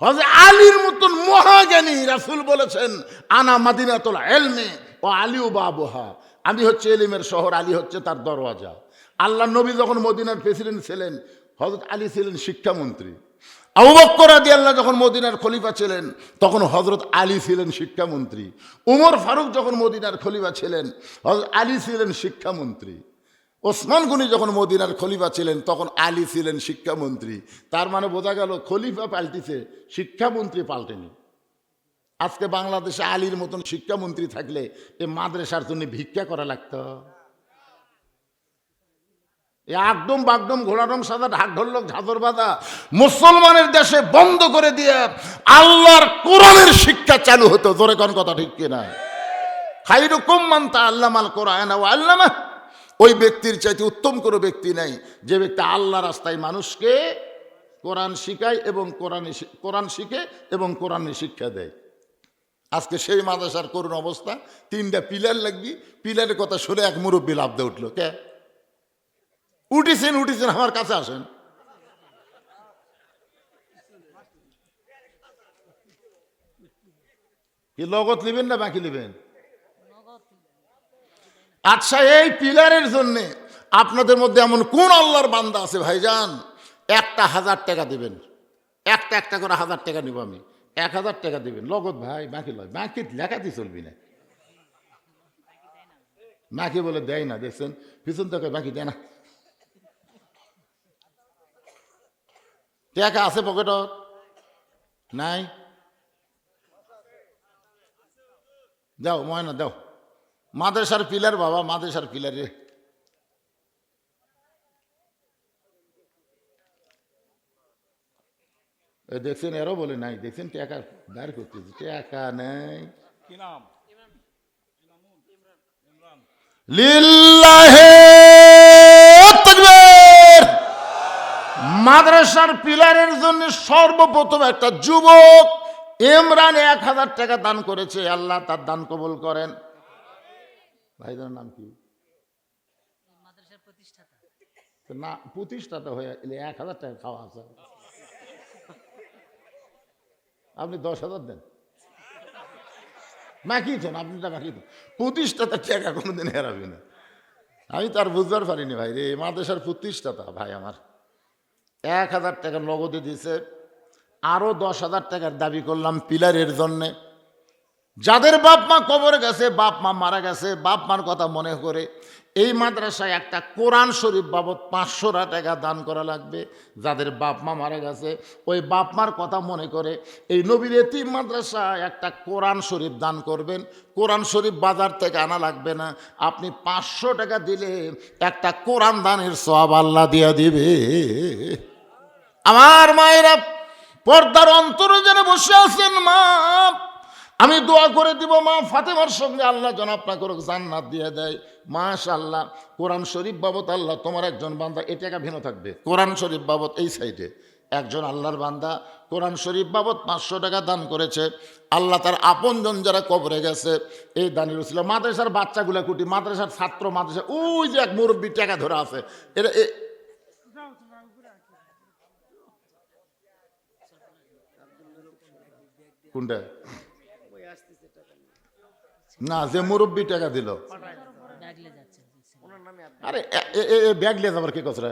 হযরত আলীর মতন মহাজ্ঞানী। রাসূল বলেছেন আনা মাদিনাতুল ইলমি ওয়া আলী বাবুহা, আমি হচ্ছে ইলমের শহর, আলী হচ্ছে তার দরওয়াজা। আল্লাহ নবী যখন মদিনার প্রেসিডেন্ট ছিলেন, হযরত আলী ছিলেন শিক্ষামন্ত্রী। আবু বকর রাদিয়াল্লাহু যখন মদিনার খলিফা ছিলেন, তখন হযরত আলী ছিলেন শিক্ষামন্ত্রী। উমর ফারুক যখন মদিনার খলিফা ছিলেন, হযরত আলী ছিলেন শিক্ষামন্ত্রী। ওসমান গনি যখন মদিনার খলিফা ছিলেন, তখন আলী ছিলেন শিক্ষামন্ত্রী। তার মানে বোঝা গেল খলিফা পাল্টিছে, শিক্ষামন্ত্রী পাল্টেনি। আজকে বাংলাদেশে আলীর মতন শিক্ষামন্ত্রী থাকলে এ মাদ্রাসার জন্য ভিক্ষা করা লাগতো। একদম বাগডম ঘোড়ারম সাদা ঢাক ঢোলক ঝাঁঝর বাঁধা মুসলমানের দেশে বন্ধ করে দিয়ে আল্লাহর কোরআনের শিক্ষা চালু হতো। জোরে কোন কথা ঠিক কিনা? খায়রুকুম মান তাআল্লামাল কোরআন ওয়া আল্লামা। ওই ব্যক্তির চাইতে উত্তম কোনো ব্যক্তি নাই যে ব্যক্তি আল্লাহ রাস্তায় মানুষকে কোরআন শিখায় এবং কোরআন শিখে এবং কোরআনের শিক্ষা দেয়। আজকে সেই মাদ্রাসার করুণ অবস্থা। 3টা পিলার লাগবি, পিলারের কথা শুনে এক মুরব্বী লাফ দিয়ে উঠলো। কে উঠেছেন? আমার কাছে আসেন। কি লগত নেবেন না বাকি নেবেন? আচ্ছা, এই পিলারের জন্যে আপনাদের মধ্যে এমন কোন আল্লাহর বান্দা আছে ভাইজান, একটা 1000 টাকা দিবেন, একটা করে 1000 টাকা নিব আমি, 1000 টাকা দিবেন লগত ভাই, বাকি লয়। বাকি লেখাতে চলবি না। বাকি বলে দেয় না, দেখছেন পিছন থেকে বাকি দেয় না। টাকা আছে পকেট নাই? দাও ময়না দাও। মাদ্রাসার পিলার বাবা, মাদ্রাসার পিলারে দেখছেন, এরও বলে নাই। দেখছেন টাকা বের করতেছি, টাকা নেই। লিল্লাহে তাকবীর। মাদ্রাসার পিলারের জন্য সর্বপ্রথম একটা যুবক ইমরান 1000 টাকা দান করেছে। আল্লাহ তার দান কবুল করেন। ভাইদের নাম কি? মাদ্রাসার প্রতিষ্ঠাতা। না, প্রতিষ্ঠাতা হয়ে 1000 টাকা খাওয়া আছে। আপনি 10,000 দেন, মাখিয়েছেন আপনি, মাখিয়েছেন। প্রতিষ্ঠাতা টাকা কোনোদিন হেরাবি না। আমি তার বুঝবার পারিনি ভাই রে। মাদ্রাসার প্রতিষ্ঠাতা ভাই আমার 1000 টাকা নগদে দিয়েছে। আরো 10,000 টাকার দাবি করলাম পিলারের জন্যে। যাদের বাপ মা কবরে গেছে, বাপ মা মারা গেছে, বাপ মার কথা মনে করে এই মাদ্রাসায় একটা কোরআন শরীফ বাবদ 500 টাকা দান করা লাগবে। যাদের বাপ মা মারা গেছে ওই বাপ মার কথা মনে করে এই নবীর এতিম মাদ্রাসায় একটা কোরআন শরীফ দান করবেন। কোরআন শরীফ বাজার থেকে আনা লাগবে না, আপনি 500 টাকা দিলে একটা কোরআন দানের সওয়াব আল্লাহ দিয়া দিবে। আমার মায়েরা, পর্দার অন্তরে যেন বসে আছেন মা, আমি দোয়া করে দিব মা ফাতেমার সঙ্গে আল্লাহ যেন আপনাকে জান্নাত দিয়ে দেয়। মাশাআল্লাহ। কোরআন শরীফ বাবদ আল্লাহ তোমার একজন বান্দা, এ টাকা ভিন্ন থাকবে। কোরআন শরীফ বাবদ এই সাইডে একজন আল্লাহর বান্দা কোরআন শরীফ বাবদ 500 টাকা দান করেছে। আল্লাহ তার আপনজন যারা কবরে গেছে এই দানের ছিল। মাদ্রাসার বাচ্চাগুলা কুটি, মাদ্রাসার ছাত্র, মাদ্রাসা ওই যে এক মুরব্বী টাকা ধরে আছে, এটা কোনটা? না, যে মুরব্বী টাকা দিল। আরে ব্যাগ লিয়ে যাবার কি কথা?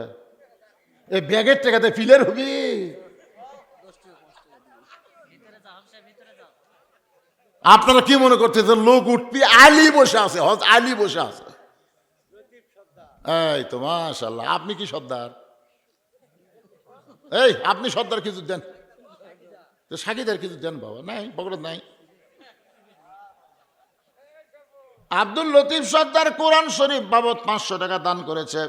এই ব্যাগের টাকাতে ফিলের হবি? আপনারা কি মনে করতেছেন লোক উঠবি? আলী বসে আছে, হজ আলী বসে আছে। এই তো মাশাআল্লাহ। আপনি কি সর্দার? এই আপনি সর্দার কিছু দেন, সাকিদার কিছু দেন বাবা। নাই পকেট নাই। আব্দুল লতিফ সর্দার কোরআন শরীফ বাবদ 500 টাকা দান করেছে।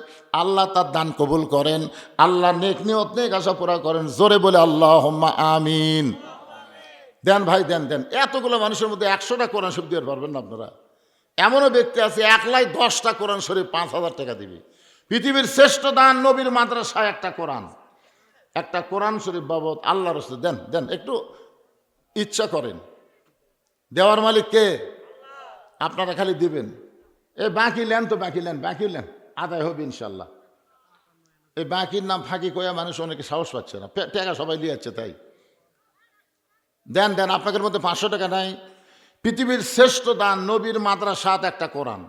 আল্লাহ তার দান কবুল করেন, আল্লাহ নেক নিয়ত নেক আশা পুরা করেন। জোরে বলে আল্লাহুম্মা আমিন। দেন ভাই দেন দেন। এতগুলো মানুষের মধ্যে 100টা কোরআন শরীফ দিতে পারবেন না আপনারা? এমনও ব্যক্তি আছে 110টা কোরআন শরীফ 5000 টাকা দিবে। পৃথিবীর শ্রেষ্ঠ দান নবীর মাদ্রাসায় একটা কোরআন শরীফ বাবদ আল্লাহ রাসূল দেন দেন। একটু ইচ্ছা করেন। দেওয়ার মালিক কে? আপনারা খালি দিবেন। এই বাকি লেন তো, বাকি লেন, বাকি লেন, আদায় হবে ইনশাল্লাহ। এই বাকির নাম ফাঁকি কয়া মানুষ অনেকে সাহস পাচ্ছে না, টাকা সবাই নিয়ে যাচ্ছে। তাই দেন দেন, আপনাদের মধ্যে 500 টাকা নাই। পৃথিবীর শ্রেষ্ঠ দান নবীর মাদ্রাসাত একটা কোরআন,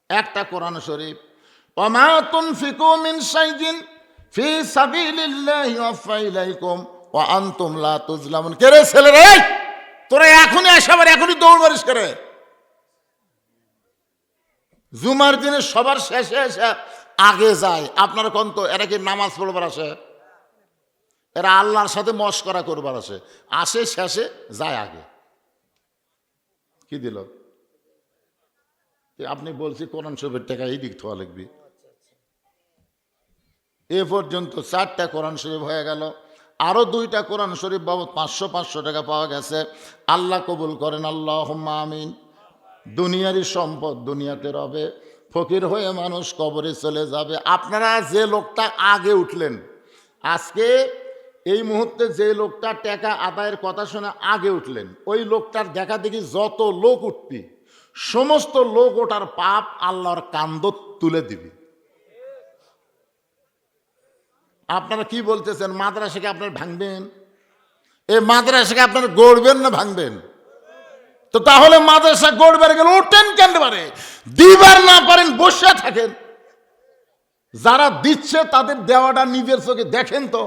একটা কোরআন শরীফ। ওমা তুনফিকু মিন শাইইন ফি সাবিলিল্লাহি ইউওয়াফা ইলাইকুম ওয়া আনতুম লা তুজলামুন। কে রে ছেলেরা, এই তোরা এখনই আসাবার, এখনই দৌড় মারিস করে। জুমার দিনে সবার শেষে এসে আগে যায়। আপনারা কোন তো, এরা কি নামাজ পড়বার আসে? এরা আল্লাহর সাথে মশকরা করবার আসে। আসে শেষে, যায় আগে। কি দিল? আপনি বলছি কোরআন শরীফের টাকা এই দিক থাকা লিখবি। এ পর্যন্ত 4টা কোরআন শরীফ হয়ে গেল। আরো 2টা কোরআন শরীফ বাবদ 500 টাকা পাওয়া গেছে। আল্লাহ কবুল করেন, আল্লাহুম্মা আমিন। দুনিয়ারই সম্পদ দুনিয়াতে রবে, ফকির হয়ে মানুষ কবরে চলে যাবে। আপনারা যে লোকটা আগে উঠলেন, আজকে এই মুহূর্তে যে লোকটা টাকা আদায়ের কথা শুনে আগে উঠলেন, ওই লোকটার দেখা দেখি যত লোক উঠবি, সমস্ত লোক ওটার পাপ আল্লাহর কান্দ তুলে দিবি। আপনারা কি বলতেছেন? মাদ্রাসাকে আপনার ভাঙবেন? এই মাদ্রাসাকে আপনার গড়বেন না ভাঙবেন? তো তাহলে মাদ্রাসা গড়বার গেলে ওঠেন কেন পারে? দিবার না পারেন বসে থাকেন। যারা দিচ্ছে তাদের দেওয়াটা নিজের চোখে দেখেন তো।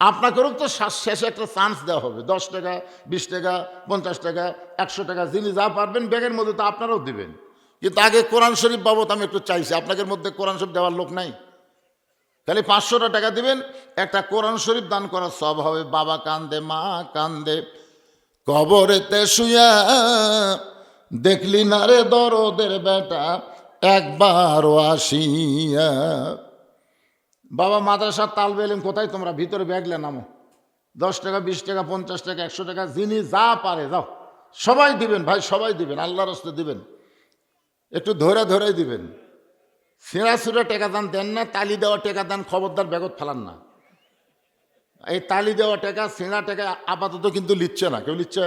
আপনাকেও তো শেষে একটা চান্স দেওয়া হবে। 10 টাকা, 20 টাকা, 50 টাকা, 100 টাকা, যিনি যা পারবেন ব্যাগের মধ্যে তো আপনারাও দিবেন। কিন্তু আগে কোরআন শরীফ বাবদ আমি একটু চাইছি। আপনাদের মধ্যে কোরআন শরীফ দেওয়ার লোক নাই? তাহলে 500 টাকা দিবেন, একটা কোরআন শরীফ দান করার সব হবে। বাবা কান্দে, মা কান্দে, কবরেতে শুয়া দেখলি না রে দরদের বেটা একবারও আসিয়া। বাবা মাদ্রাসার তালবে এলেন, কোথায় তোমরা? ভিতরে ব্যাগলে নামো। 10 টাকা, 20 টাকা, 50 টাকা, 100 টাকা, যিনি যা পারে যাও, সবাই দিবেন ভাই, সবাই দিবেন, আল্লাহর রাস্তায় দিবেন। একটু ধরে ধরে দিবেন। ছেঁড়া ছুড়ে টেকা দান দেন না, তালি দেওয়া টেকা দান খবরদার ব্যাগত ফেলান না। এই তালি দেওয়া টাকা, ছেঁড়া টাকা আপাতত কিন্তু লিচ্ছে না। কেউ লিচ্ছে?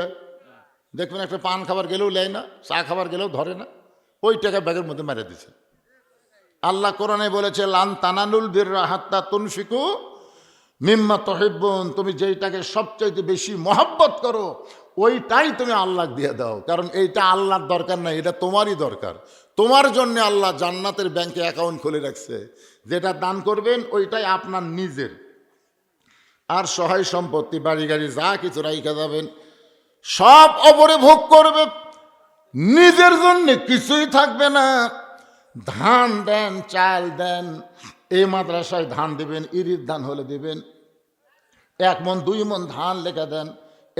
দেখবেন একটা পান খাবার গেলেও লেয় না, চা খাবার গেলেও ধরে না, ওই টাকা ব্যাগের মধ্যে মেরে দিছে। আল্লাহ কোরআনে বলেছে, লান তানালুল বিররা হাত্তা তুনফিকু মিম্মা তুহিব্বুন। তুমি যেইটাকে সবচাইতে বেশি মহব্বত করো ওইটাই তুমি আল্লাহ দিয়ে দাও। কারণ এইটা আল্লাহর দরকার নাই, এটা তোমারই দরকার। তোমার জন্য আল্লাহ জান্নাতের ব্যাংকে অ্যাকাউন্ট খুলে রাখছে। যেটা দান করবেন ওইটাই আপনার নিজের। আর সহায় সম্পত্তি, বাড়ি গাড়ি যা কিছু রাইখা যাবেন সব অপরে ভোগ করবে, নিজের জন্য কিছুই থাকবে না। ধান দেন, চাল দেন। এই মাদ্রাসায় ধান দেবেন, ইরির ধান হলে দেবেন। 1 মণ 2 মণ ধান লেখা দেন।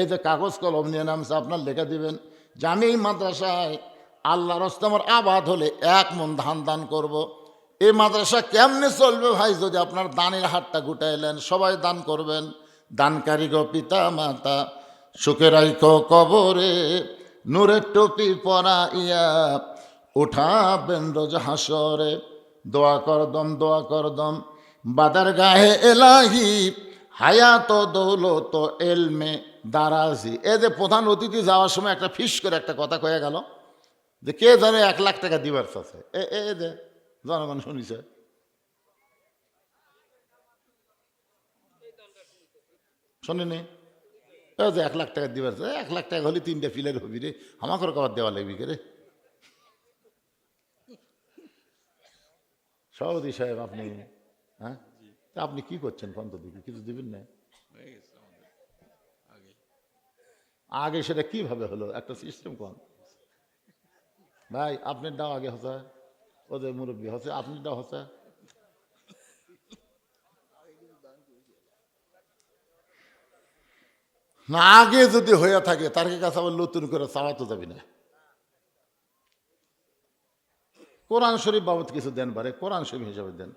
এই যে কাগজ কলম নিয়ে নামছে, আপনার লেখা দিবেন যে আমি এই মাদ্রাসায় আল্লাহর রাস্তায় আমার আবাদ হলে 1 মণ ধান দান করব। এই মাদ্রাসা কেমনে চলবে ভাই? যদি আপনার দানের হাতটা গুটাইলেন, সবাই দান করবেন। দানকারী গো পিতা মাতা, সুখে রাইখো কবরে, নূরের টুপি পরাইয়া উঠাবেন রোজ হাসরে। দোয়া করদম, দোয়া করদম, বাদার গায়ে এলাহি, হায়াত দৌলত এলমে দারাজি। এই যে প্রধান অতিথি যাওয়ার সময় একটা ফিস করে একটা কথা কয়ে গেল যে কে জানে 1 লাখ টাকা দিবার আছে। এ যে জনগণ শুনিছে, শোনেনি? ও যে 1 লাখ টাকা দিবার, 1 লাখ টাকা হলে 3টা ফিলের হবি রে, আমাকে কবার দেওয়া লাগবি কে রে? সভাপতি সাহেব আপনি, হ্যাঁ আপনি কি করছেন? কন্ত দিবি, কিছু দিবেন না? আগে সেটা কিভাবে হলো? একটা সিস্টেম কোন ভাই? আপনার দাও আগে হচ্ছে, ওদের মুরব্বী হচ্ছে, আপনি দাও হচ্ছে। না, আগে যদি হয়ে থাকে তার কাছে আবার নতুন করে চাওয়া তো যাবি না। কোরআন শরীফ বাবদ কিছু দেন পারে, কোরআন শরীফ হিসাবে দেন।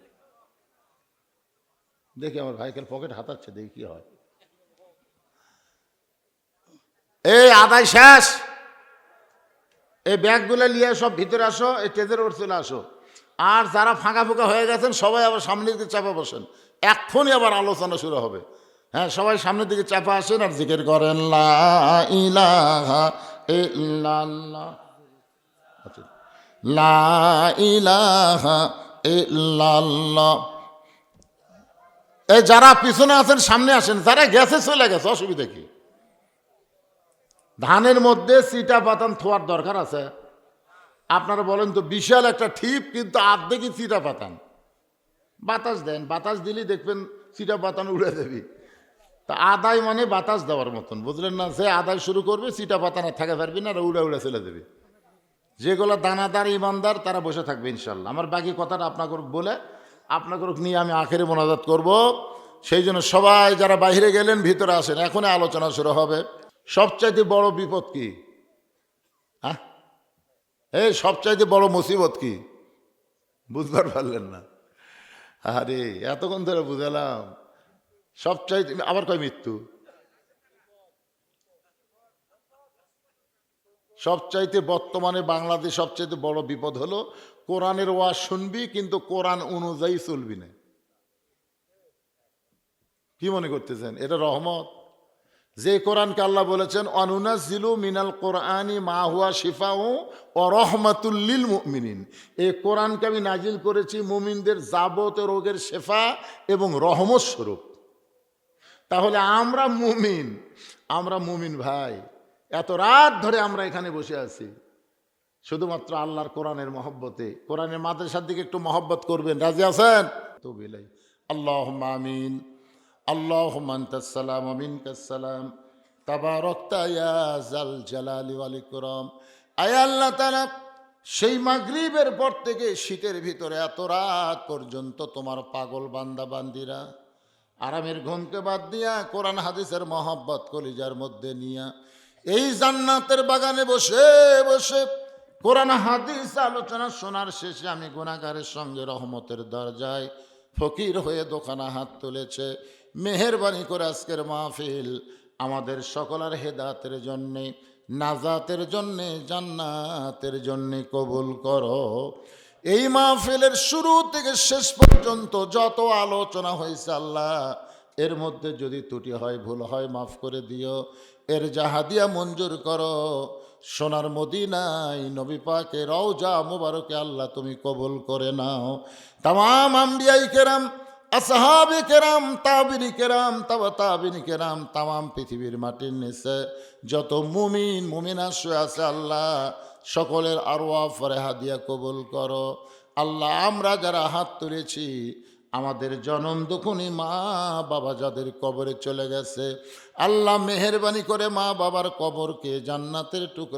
দেখি আমার ভাইকেল পকেট হাতাচ্ছে, দেখি কি হয়। এই আদায় শেষ, এই ব্যাগগুলো নিয়ে সব ভিতরে আসো, এই স্টেজের ওপর চলে আসো। আর যারা ফাঁকা ফুঁকা হয়ে গেছেন সবাই আবার সামনের দিকে চাপা বসেন, এক্ষুনি আবার আলোচনা শুরু হবে। হ্যাঁ, সবাই সামনের দিকে চাপা আসেন আর জিকির করেন লা ইলাহা ইল্লাল্লাহ। আচ্ছা, লা ইলাহা ইল্লাল্লাহ। এই যারা পিছনে আছেন সামনে আসেন, যারা গেছে চলে গেছে, অসুবিধা কি? ধানের মধ্যে চিটা পাতান থোয়ার দরকার আছে? আপনারা বলেন তো, বিশাল একটা ঠিপ কিন্তু আর্ধেকই চিটা পাতান। বাতাস দেন, বাতাস দিলেই দেখবেন চিটা পাতান উড়ে দেবি। তা আদায় মানে বাতাস দেওয়ার মতন, বুঝলেন না? সে আদায় শুরু করবে, চিটা পাতান আর থাকা পারবি না, আর উড়ে উড়ে চলে দেবে। যেগুলো দানাদার ইমানদার তারা বসে থাকবে ইনশাল্লাহ। আমার বাকি কথাটা আপনাকে বলে আপনাকে নিয়ে আমি আখেরে মোনাজাত করব। সেই জন্য সবাই যারা বাইরে গেলেন ভিতরে আসেন, এখনই আলোচনা শুরু হবে। সবচাইতে বড় বিপদ কি? হ্যাঁ, এই সবচাইতে বড় মুসিবত কি? বুঝবার পারলেন না? আরে এতক্ষণ ধরে বুঝালাম। সবচাইতে আবার কয় মৃত্যু। সবচাইতে বর্তমানে বাংলাদেশ সবচাইতে বড় বিপদ হলো কোরআনের ওয়াজ শুনবি কিন্তু কোরআন অনুযায়ী চলবি না। কি মনে করতেছেন এটা রহমত? যে কোরআনকে আল্লাহ বলেছেন অনুনাজ্জিলু মিনাল কোরআনি মা হুয়া শিফাউ ওয়া রাহমাতুল লিল মুমিনিন, এই কোরআনকে আমি নাজিল করেছি মুমিনদের যাবতীয় রোগের শেফা এবং রহমত স্বরূপ। তাহলে আমরা মুমিন ভাই, এত রাত ধরে আমরা এখানে বসে আছি শুধুমাত্র আল্লাহর কোরআনের মহব্বতে। কোরআনের মাদ্রাসার দিকে একটু মহব্বত করবেন, রাজি আছেন তো? বিলাই আল্লাহুম্মা আমিন। আল্লাহুম্মা আনতাস সালাম ওয়া মিনকাস সালাম তাবারাকতা ইয়া যাল জালালি ওয়াল ইকরাম। আয় আল্লাহ তাআলা, সেই মাগরিবের পর থেকে শীতের ভিতরে এত রাত পর্যন্ত তোমার পাগল বান্দা বান্দিরা আরামের ঘুমকে বাদ দিয়া কোরআন হাদিসের মহব্বত কলিজার মধ্যে নিয়া এই জান্নাতের বাগানে বসে বসে কোরআন হাদিস আলোচনা শোনার শেষে আমি গুনাহগারের সঙ্গে রহমতের দরজায় ফকির হয়ে দোকানা হাত তুলেছে। মেহেরবানি করে আজকের মাহফিল আমাদের সকলের হেদায়েতের জন্যে, নাজাতের জন্যে, জান্নাতের জন্যে কবুল করো। এই মাহফিলের শুরু থেকে শেষ পর্যন্ত যত আলোচনা হয়েছে আল্লাহ, এর মধ্যে যদি ত্রুটি হয়, ভুল হয়, মাফ করে দিও। এর জাহাদিয়া মঞ্জুর করো। সোনার মদিনায় নবী পাকে রওজা মুবারকে আল্লাহ তুমি কবুল করে নাও। তামাম আম্বিয়াই কেরাম, আসহাবে কেরাম, তাবিনী কেরাম, তাবিনী কেরাম, তামাম পৃথিবীর মাটির নিচে যত মুমিনা শুয়ে আছে আল্লাহ, সকলের আরওয়াহ ফরেহা দিয়া কবুল করো। আল্লাহ, আমরা যারা হাত তুলেছি, আমাদের জনম দুঃখিনী মা বাবা যাদের কবরে চলে গেছে, আল্লাহ মেহেরবানি করে মা বাবার কবরকে জান্নাতের টুকরা